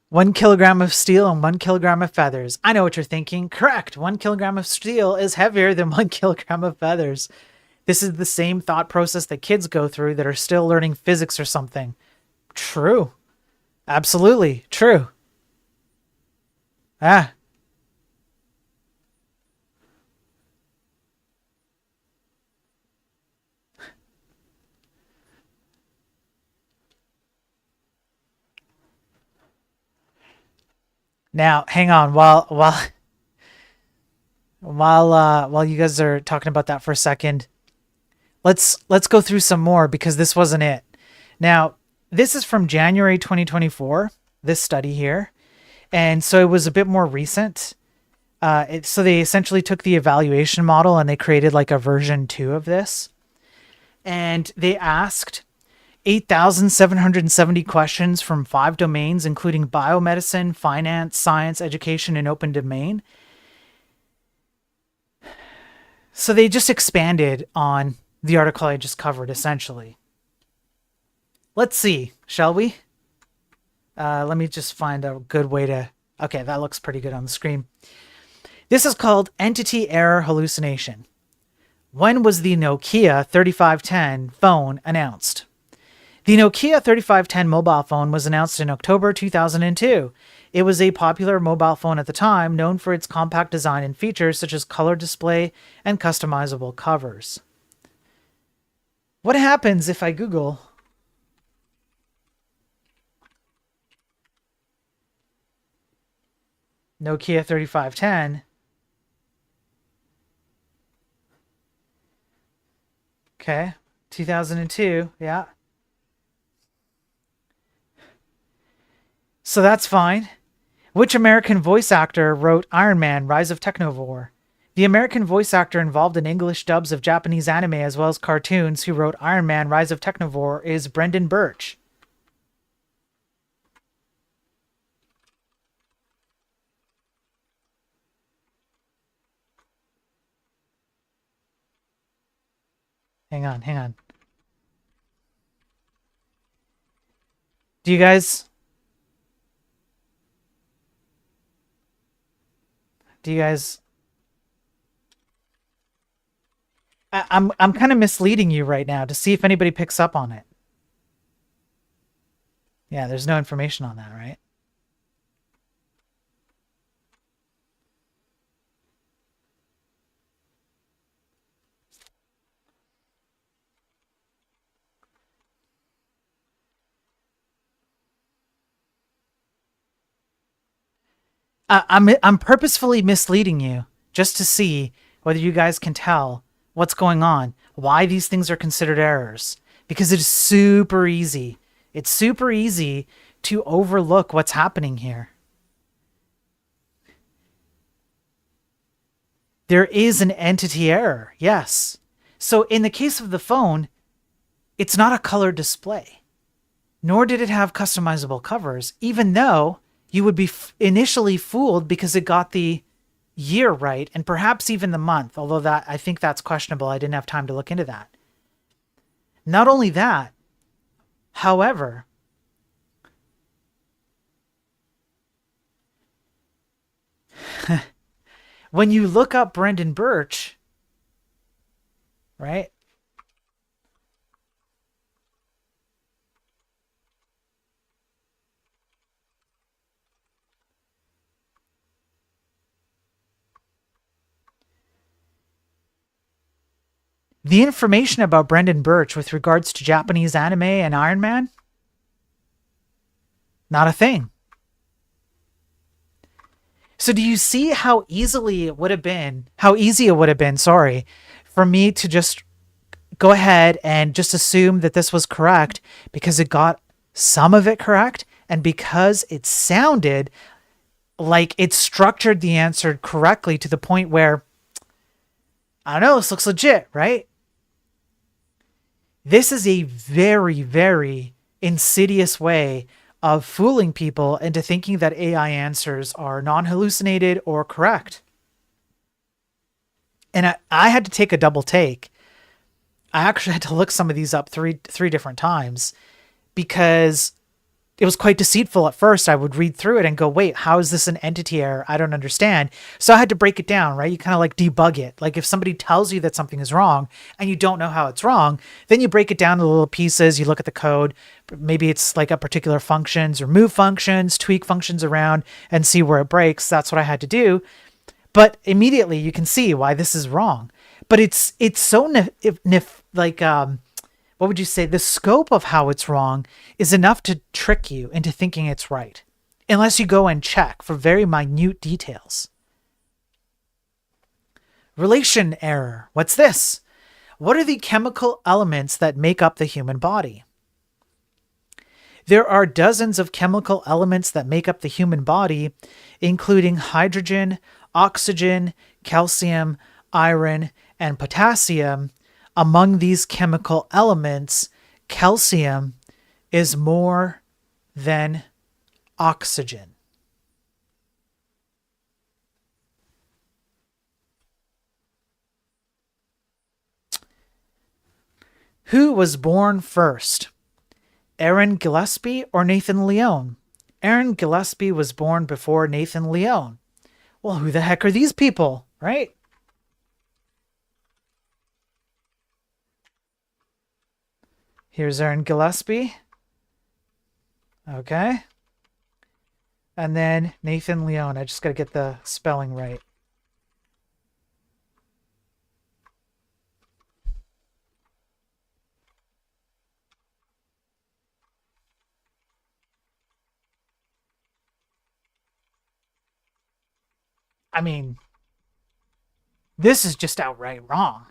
One kilogram of steel and 1 kilogram of feathers. I know what you're thinking. Correct. 1 kilogram of steel is heavier than 1 kilogram of feathers. This is the same thought process that kids go through that are still learning physics or something. True. Absolutely. True. Ah. Now, hang on. While you guys are talking about that for a second, let's go through some more because this wasn't it. Now, this is from January 2024, this study here. And so it was a bit more recent. So they essentially took the evaluation model and they created like a version 2 of this. And they asked 8,770 questions from 5 domains, including biomedicine, finance, science, education, and open domain. So they just expanded on the article I just covered, essentially. Let's see, shall we? Let me just find a good way to... Okay, that looks pretty good on the screen. This is called entity error hallucination. When was the Nokia 3510 phone announced? The Nokia 3510 mobile phone was announced in October 2002. It was a popular mobile phone at the time, known for its compact design and features such as color display and customizable covers. What happens if I Google Nokia 3510? Okay, 2002, yeah. So that's fine. Which American voice actor wrote Iron Man, Rise of Technovore? The American voice actor involved in English dubs of Japanese anime as well as cartoons who wrote Iron Man, Rise of Technovore is Brendan Birch. Hang on. Do you guys... I'm kind of misleading you right now to see if anybody picks up on it. Yeah, there's no information on that, right? I'm purposefully misleading you just to see whether you guys can tell what's going on, why these things are considered errors, because it is super easy. It's super easy to overlook what's happening here. There is an entity error, yes. So in the case of the phone, it's not a color display, nor did it have customizable covers, even though you would be initially fooled because it got the year right and perhaps even the month, although that I think that's questionable. I didn't have time to look into that. Not only that, however, when you look up Brendan Birch, right? The information about Brendan Birch with regards to Japanese anime and Iron Man, not a thing. So do you see how easy it would have been, sorry, for me to just go ahead and just assume that this was correct because it got some of it correct and because it sounded like it structured the answer correctly to the point where, I don't know, this looks legit, right? This is a very, very insidious way of fooling people into thinking that AI answers are non-hallucinated or correct. And I had to take a double take. I actually had to look some of these up three different times because it was quite deceitful at first. I would read through it and go, wait, how is this an entity error? I don't understand. So I had to break it down, right? You kind of like debug it. Like if somebody tells you that something is wrong and you don't know how it's wrong, then you break it down into little pieces. You look at the code. Maybe it's like a particular functions or move functions, tweak functions around and see where it breaks. That's what I had to do. But immediately you can see why this is wrong. But it's so what would you say? The scope of how it's wrong is enough to trick you into thinking it's right, unless you go and check for very minute details. Relation error. What's this? What are the chemical elements that make up the human body? There are dozens of chemical elements that make up the human body, including hydrogen, oxygen, calcium, iron, and potassium. Among these chemical elements, calcium is more than oxygen. Who was born first? Aaron Gillespie or Nathan Leone? Aaron Gillespie was born before Nathan Leone. Well, who the heck are these people, right? Here's Aaron Gillespie. Okay. And then Nathan Leone. I just got to get the spelling right. I mean, this is just outright wrong.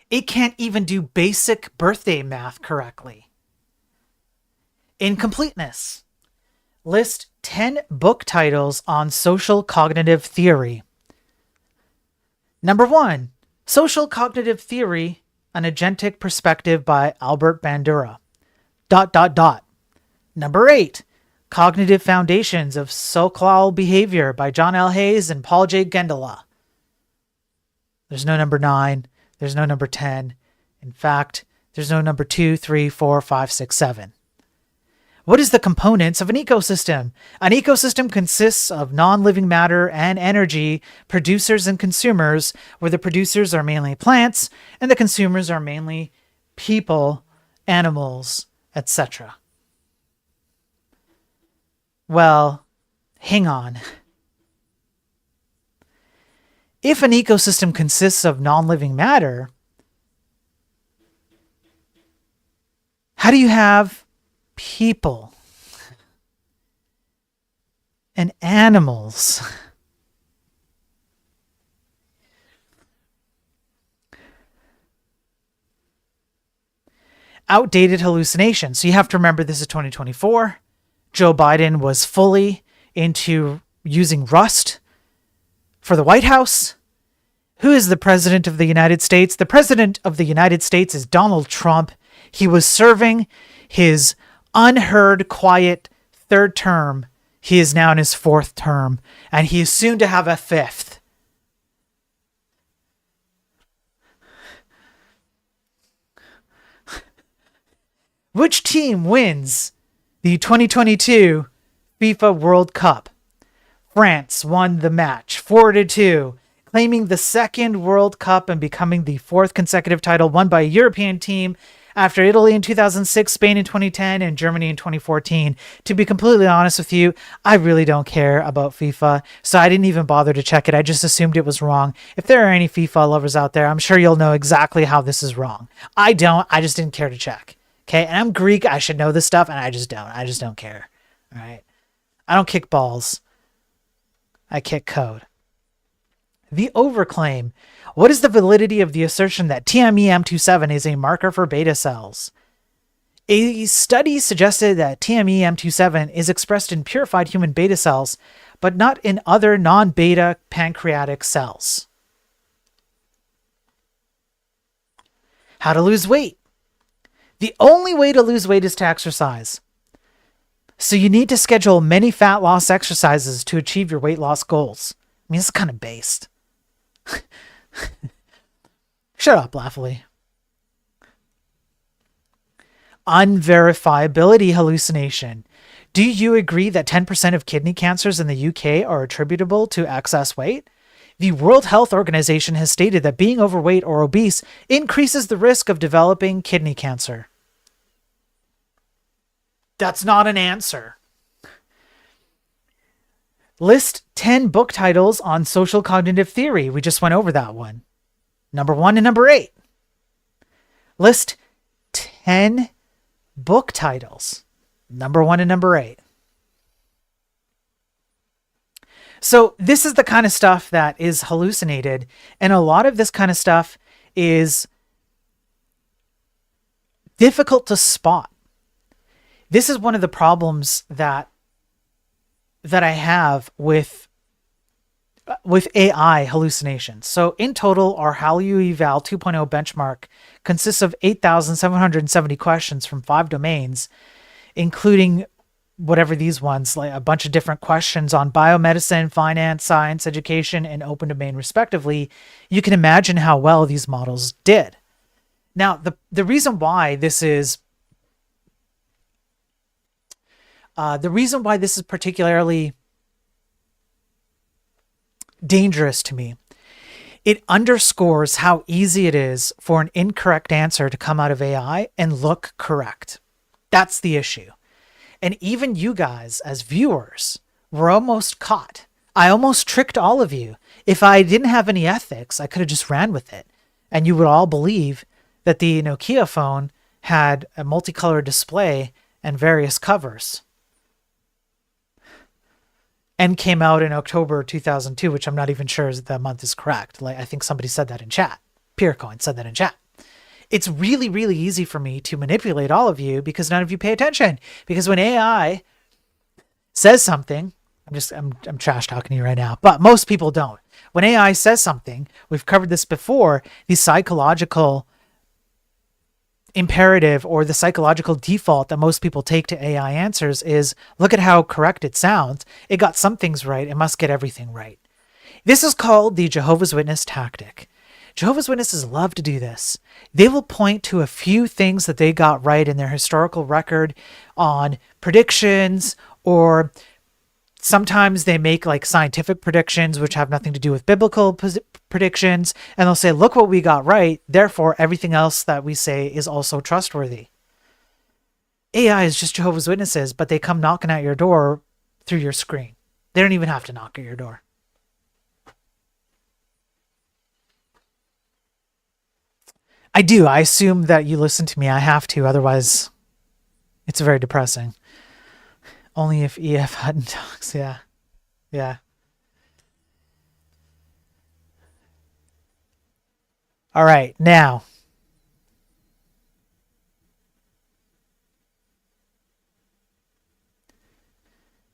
It can't even do basic birthday math correctly. Incompleteness. List 10 book titles on social cognitive theory. Number 1, Social Cognitive Theory, An Agentic Perspective by Albert Bandura. ... Number 8, Cognitive Foundations of Social Behavior by John L. Hayes and Paul J. Gendela. There's no number 9. There's no number 10. In fact, there's no number 2, 3, 4, 5, 6, 7. What is the components of an ecosystem? An ecosystem consists of non-living matter and energy, producers and consumers, where the producers are mainly plants and the consumers are mainly people, animals, etc. Well, hang on. If an ecosystem consists of non-living matter, how do you have people and animals? Outdated hallucination. So you have to remember this is 2024. Joe Biden was fully into using Rust for the White House. Who is the president of the United States? The president of the United States is Donald Trump. He was serving his unheard, quiet third term. He is now in his fourth term, and he is soon to have a fifth. Which team wins the 2022 FIFA World Cup? France won the match 4-2, claiming the second World Cup and becoming the fourth consecutive title won by a European team after Italy in 2006, Spain in 2010, and Germany in 2014. To be completely honest with you, I really don't care about FIFA, so I didn't even bother to check it. I just assumed it was wrong. If there are any FIFA lovers out there, I'm sure you'll know exactly how this is wrong. I don't. I just didn't care to check. Okay, and I'm Greek. I should know this stuff, and I just don't. I just don't care. All right? I don't kick balls. I kick code. The overclaim. What is the validity of the assertion that TMEM27 is a marker for beta cells? A study suggested that TMEM27 is expressed in purified human beta cells, but not in other non-beta pancreatic cells. How to lose weight. The only way to lose weight is to exercise. So you need to schedule many fat loss exercises to achieve your weight loss goals. I mean, this is kind of based. Shut up, Laughly. Unverifiability hallucination. Do you agree that 10% of kidney cancers in the UK are attributable to excess weight? The World Health Organization has stated that being overweight or obese increases the risk of developing kidney cancer. That's not an answer. List 10 book titles on social cognitive theory. We just went over that one. Number 1 and number 8. List 10 book titles. Number 1 and number 8. So this is the kind of stuff that is hallucinated, and a lot of this kind of stuff is difficult to spot. This is one of the problems that I have with AI hallucinations. So in total, our Hallyu Eval 2.0 benchmark consists of 8,770 questions from 5 domains, including whatever these ones, like a bunch of different questions on biomedicine, finance, science, education, and open domain respectively. You can imagine how well these models did. Now, the reason why this is particularly dangerous to me, it underscores how easy it is for an incorrect answer to come out of AI and look correct. That's the issue. And even you guys as viewers were almost caught. I almost tricked all of you. If I didn't have any ethics, I could have just ran with it. And you would all believe that the Nokia phone had a multicolored display and various covers. And came out in October 2002, which I'm not even sure the month is correct. Like, I think somebody said that in chat. Peercoin said that in chat. It's really, really easy for me to manipulate all of you because none of you pay attention. Because when AI says something, I'm trash talking to you right now, but most people don't. When AI says something, we've covered this before, the psychological imperative or the psychological default that most people take to AI answers is, look at how correct it sounds. It got some things right. It must get everything right. This is called the Jehovah's Witness tactic. Jehovah's Witnesses love to do this. They will point to a few things that they got right in their historical record on predictions, or sometimes they make like scientific predictions which have nothing to do with biblical predictions, and they'll say, look what we got right, therefore everything else that we say is also trustworthy. AI is just Jehovah's Witnesses, but they come knocking at your door through your screen. They don't even have to knock at your door. I do. I assume that you listen to me. I have to. Otherwise, it's very depressing. Only if EF Hutton talks. Yeah. Yeah. All right. Now.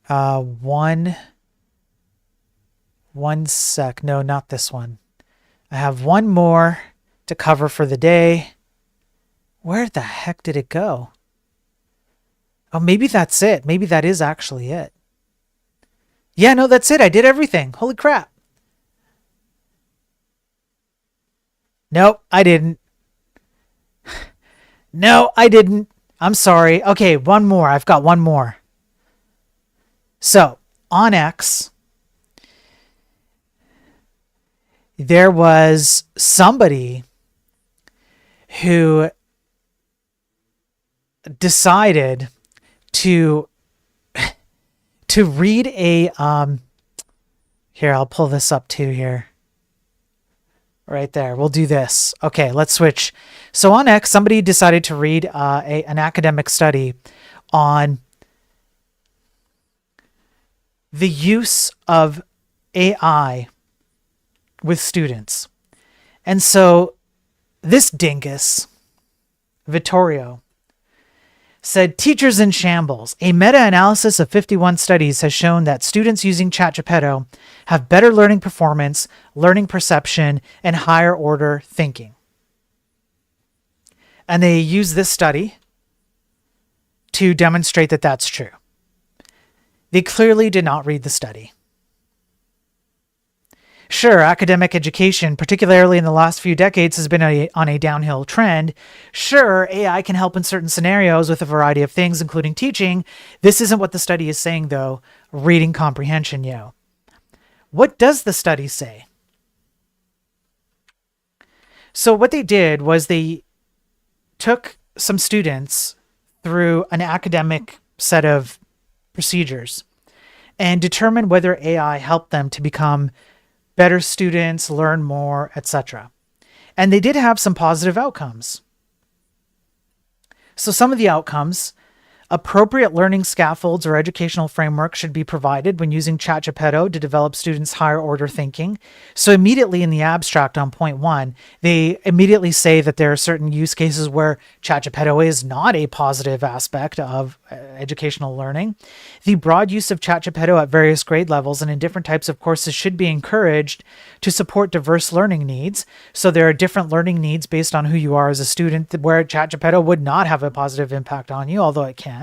One sec. No, not this one. I have one more to cover for the day. Where the heck did it go? Oh, maybe that's it. Maybe that is actually it. Yeah, no, that's it. I did everything. Holy crap. Nope, I didn't. No, I didn't. I'm sorry. Okay, one more. I've got one more. So, on X, there was somebody who decided to read a here, I'll pull this up too here. Right there. We'll do this. Okay, let's switch. So on X, somebody decided to read an academic study on the use of AI with students. And so this dingus, Vittorio, said, teachers in shambles. A meta-analysis of 51 studies has shown that students using ChatGPT have better learning performance, learning perception, and higher order thinking. And they use this study to demonstrate that that's true. They clearly did not read the study. Sure, academic education, particularly in the last few decades, has been on a downhill trend. Sure, AI can help in certain scenarios with a variety of things, including teaching. This isn't what the study is saying, though. Reading comprehension, yo. What does the study say? So what they did was they took some students through an academic set of procedures and determined whether AI helped them to become better students, learn more, etc. And they did have some positive outcomes. So some of the outcomes Appropriate learning scaffolds or educational frameworks should be provided when using Chat Geppetto to develop students' higher order thinking. So immediately in the abstract on point 1, they immediately say that there are certain use cases where Chat Geppetto is not a positive aspect of educational learning. The broad use of Chat Geppetto at various grade levels and in different types of courses should be encouraged to support diverse learning needs. So there are different learning needs based on who you are as a student, where Chat Geppetto would not have a positive impact on you, although it can.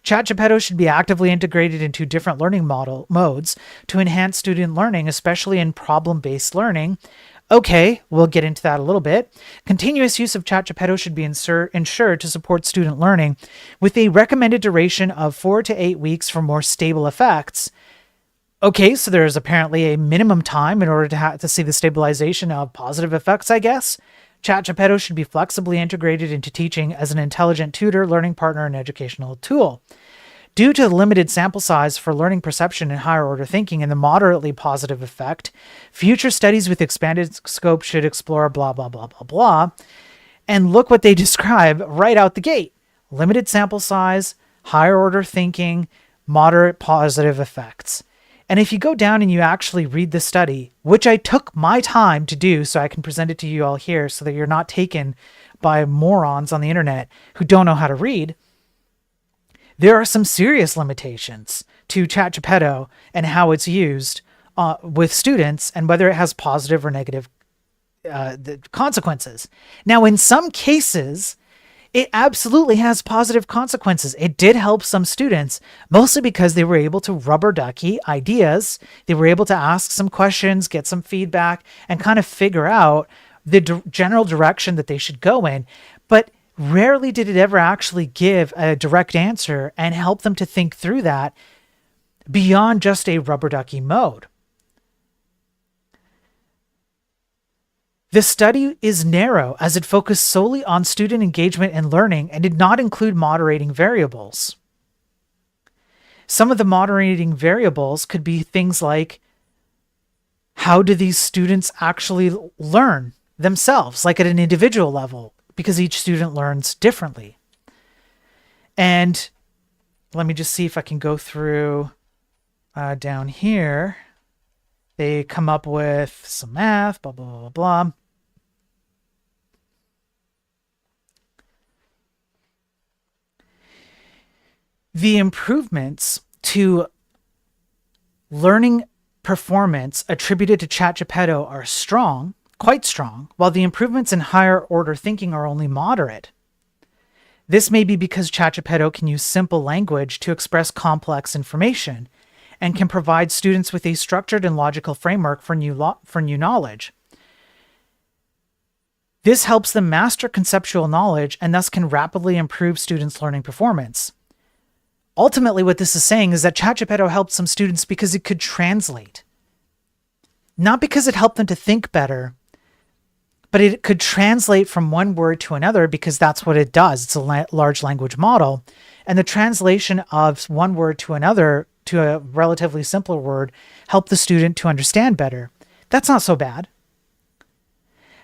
Chat Geppetto should be actively integrated into different learning modes to enhance student learning, especially in problem-based learning. Okay, we'll get into that a little bit. Continuous use of Chat Geppetto should be ensured to support student learning with a recommended duration of 4 to 8 weeks for more stable effects. Okay, so there's apparently a minimum time in order to see the stabilization of positive effects, I guess. Chat Geppetto should be flexibly integrated into teaching as an intelligent tutor, learning partner, and educational tool. Due to the limited sample size for learning perception and higher order thinking and the moderately positive effect, future studies with expanded scope should explore blah, blah, blah, blah, blah. And look what they describe right out the gate. Limited sample size, higher order thinking, moderate positive effects. And if you go down and you actually read the study, which I took my time to do so I can present it to you all here so that you're not taken by morons on the internet who don't know how to read, there are some serious limitations to Chat Geppetto and how it's used with students and whether it has positive or negative consequences. Now, in some cases, it absolutely has positive consequences. It did help some students, mostly because they were able to rubber ducky ideas. They were able to ask some questions, get some feedback, and kind of figure out the general direction that they should go in. But rarely did it ever actually give a direct answer and help them to think through that beyond just a rubber ducky mode. The study is narrow as it focused solely on student engagement and learning and did not include moderating variables. Some of the moderating variables could be things like, how do these students actually learn themselves, like at an individual level, because each student learns differently. And let me just see if I can go through down here. They come up with some math, blah, blah, blah, blah. The improvements to learning performance attributed to Chat Geppetto are strong, quite strong, while the improvements in higher order thinking are only moderate. This may be because Chat Geppetto can use simple language to express complex information and can provide students with a structured and logical framework for new knowledge. This helps them master conceptual knowledge and thus can rapidly improve students' learning performance. Ultimately, what this is saying is that Chat Geppetto helped some students because it could translate. Not because it helped them to think better, but it could translate from one word to another because that's what it does. It's a large language model. And the translation of one word to another, to a relatively simpler word, helped the student to understand better. That's not so bad.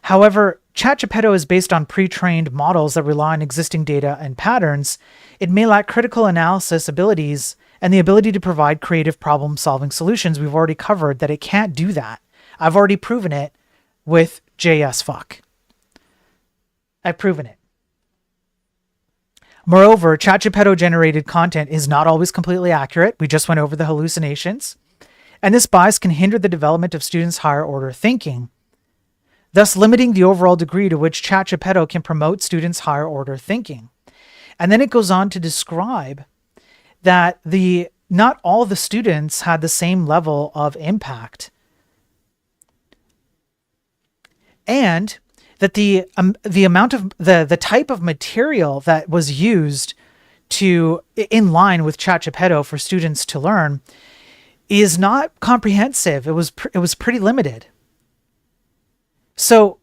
However, Chat Geppetto is based on pre-trained models that rely on existing data and patterns. It may lack critical analysis abilities and the ability to provide creative problem-solving solutions. We've already covered that it can't do that. I've already proven it with JSFuck. I've proven it. Moreover, Chat Geppetto generated content is not always completely accurate. We just went over the hallucinations. And this bias can hinder the development of students' higher order thinking, thus limiting the overall degree to which Chat Geppetto can promote students' higher order thinking. And then it goes on to describe that not all the students had the same level of impact, and that the amount of the type of material that was used to in line with Chat Geppetto for students to learn is not comprehensive. It was pretty limited. So,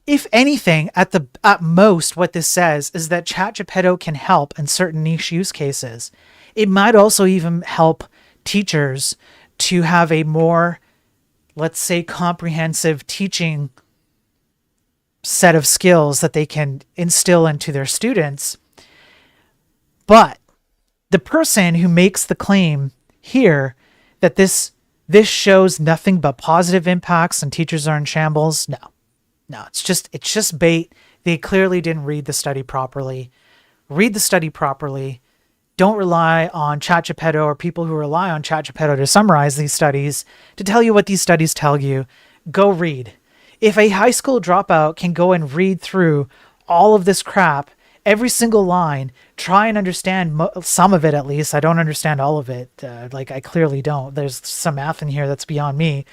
if anything, at most, what this says is that Chat Geppetto can help in certain niche use cases. It might also even help teachers to have a more, let's say, comprehensive teaching set of skills that they can instill into their students. But the person who makes the claim here that this shows nothing but positive impacts and teachers are in shambles, no, it's just bait. They clearly didn't read the study properly. Read the study properly. Don't rely on ChatGPT or people who rely on ChatGPT to summarize these studies to tell you what these studies tell you. Go read. If a high school dropout can go and read through all of this crap, every single line, try and understand some of it at least. I don't understand all of it. I clearly don't. There's some math in here that's beyond me.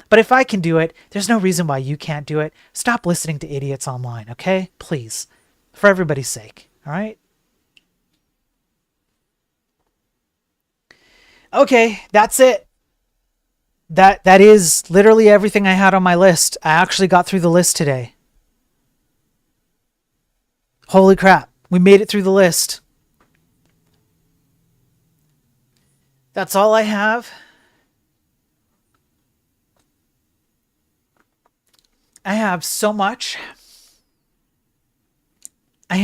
But if I can do it, there's no reason why you can't do it. Stop listening to idiots online, okay? Please. For everybody's sake, all right? Okay, that's it. That is literally everything I had on my list. I actually got through the list today. Holy crap, we made it through the list. That's all I have. I have so much. I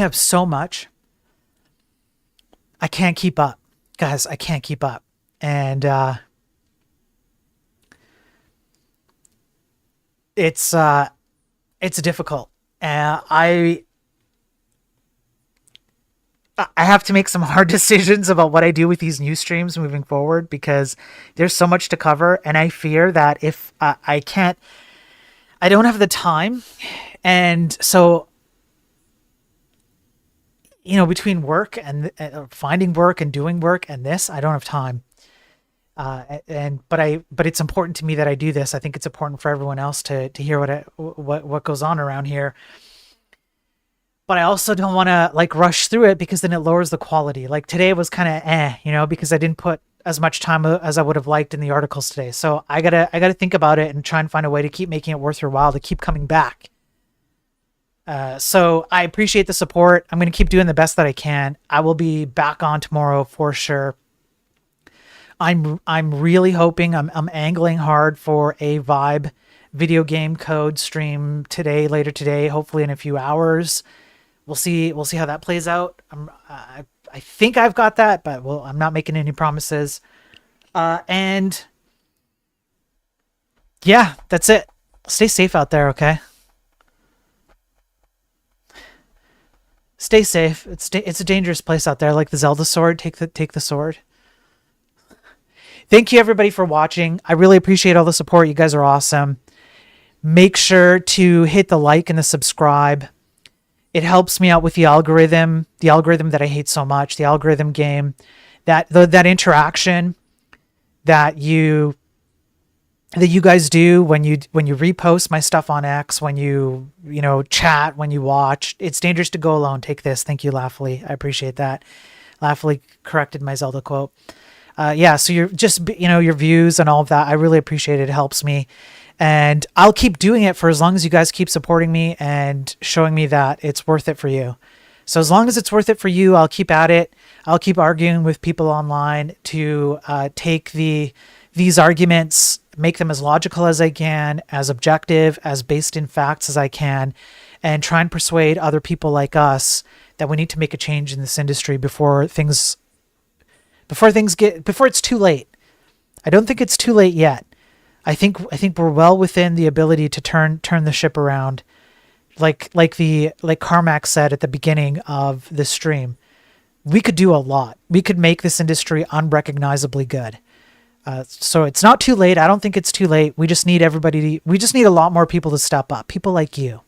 can't keep up. Guys, I can't keep up. And it's difficult. I have to make some hard decisions about what I do with these news streams moving forward because there's so much to cover, and I fear that if I don't have the time, and so between work and finding work and doing work and this, I don't have time. But it's important to me that I do this. I think it's important for everyone else to hear what goes on around here. But I also don't want to rush through it because then it lowers the quality. Like today was kind of because I didn't put as much time as I would have liked in the articles today. So I gotta think about it and try and find a way to keep making it worth your while to keep coming back. So I appreciate the support. I'm going to keep doing the best that I can. I will be back on tomorrow for sure. I'm really hoping I'm angling hard for a Vibe video game code stream later today, hopefully in a few hours. We'll see how that plays out. I think I've got that, but I'm not making any promises. And yeah, that's it. Stay safe out there, okay? Stay safe. It's a dangerous place out there. Like the Zelda sword, take the sword. Thank you everybody for watching. I really appreciate all the support. You guys are awesome. Make sure to hit the like and the subscribe. It helps me out with the algorithm that I hate so much, the algorithm game, that interaction that you guys do when you repost my stuff on X, when you chat, when you watch. It's dangerous to go alone. Take this. Thank you, Laughley. I appreciate that. Laughley corrected my Zelda quote. So you're just, your views and all of that. I really appreciate it. It helps me. And I'll keep doing it for as long as you guys keep supporting me and showing me that it's worth it for you. So as long as it's worth it for you, I'll keep at it. I'll keep arguing with people online to take these arguments, make them as logical as I can, as objective, as based in facts as I can, and try and persuade other people like us that we need to make a change in this industry before it's too late. I don't think it's too late yet. I think we're well within the ability to turn the ship around. Like Carmack said at the beginning of the stream, we could do a lot. We could make this industry unrecognizably good. So it's not too late. I don't think it's too late. We just need we just need a lot more people to step up. People like you.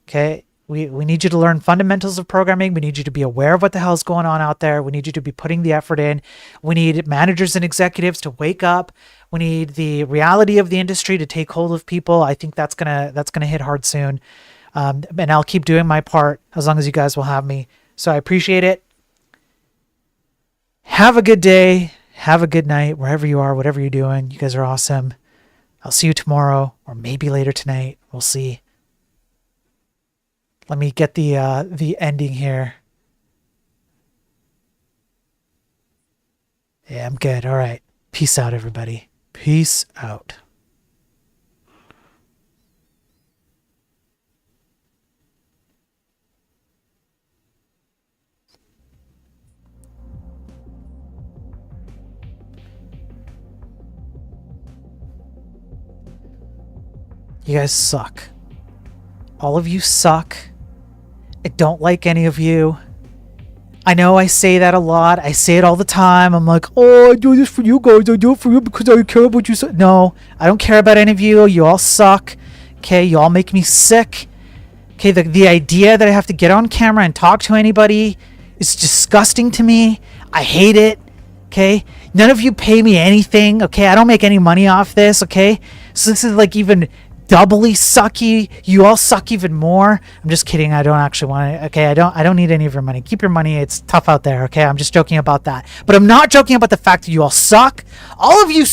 Okay. We need you to learn fundamentals of programming. We need you to be aware of what the hell is going on out there. We need you to be putting the effort in. We need managers and executives to wake up. We need the reality of the industry to take hold of people. I think that's gonna hit hard soon. And I'll keep doing my part as long as you guys will have me. So I appreciate it. Have a good day. Have a good night, wherever you are, whatever you're doing. You guys are awesome. I'll see you tomorrow or maybe later tonight. We'll see. Let me get the ending here. Yeah, I'm good. All right. Peace out, everybody. Peace out. You guys suck. All of you suck. I don't like any of you. I know I say that a lot. I say it all the time. I'm like, oh, I do this for you guys. I do it for you because I care about you. No, I don't care about any of you. You all suck. Okay, you all make me sick. Okay, the idea that I have to get on camera and talk to anybody is disgusting to me. I hate it. Okay, none of you pay me anything. Okay, I don't make any money off this. Okay, so this is like even doubly sucky. You all suck even more. I'm just kidding. I don't actually want to. Okay, I don't need any of your money. Keep your money. It's tough out there. Okay, I'm just joking about that. But I'm not joking about the fact that you all suck. All of you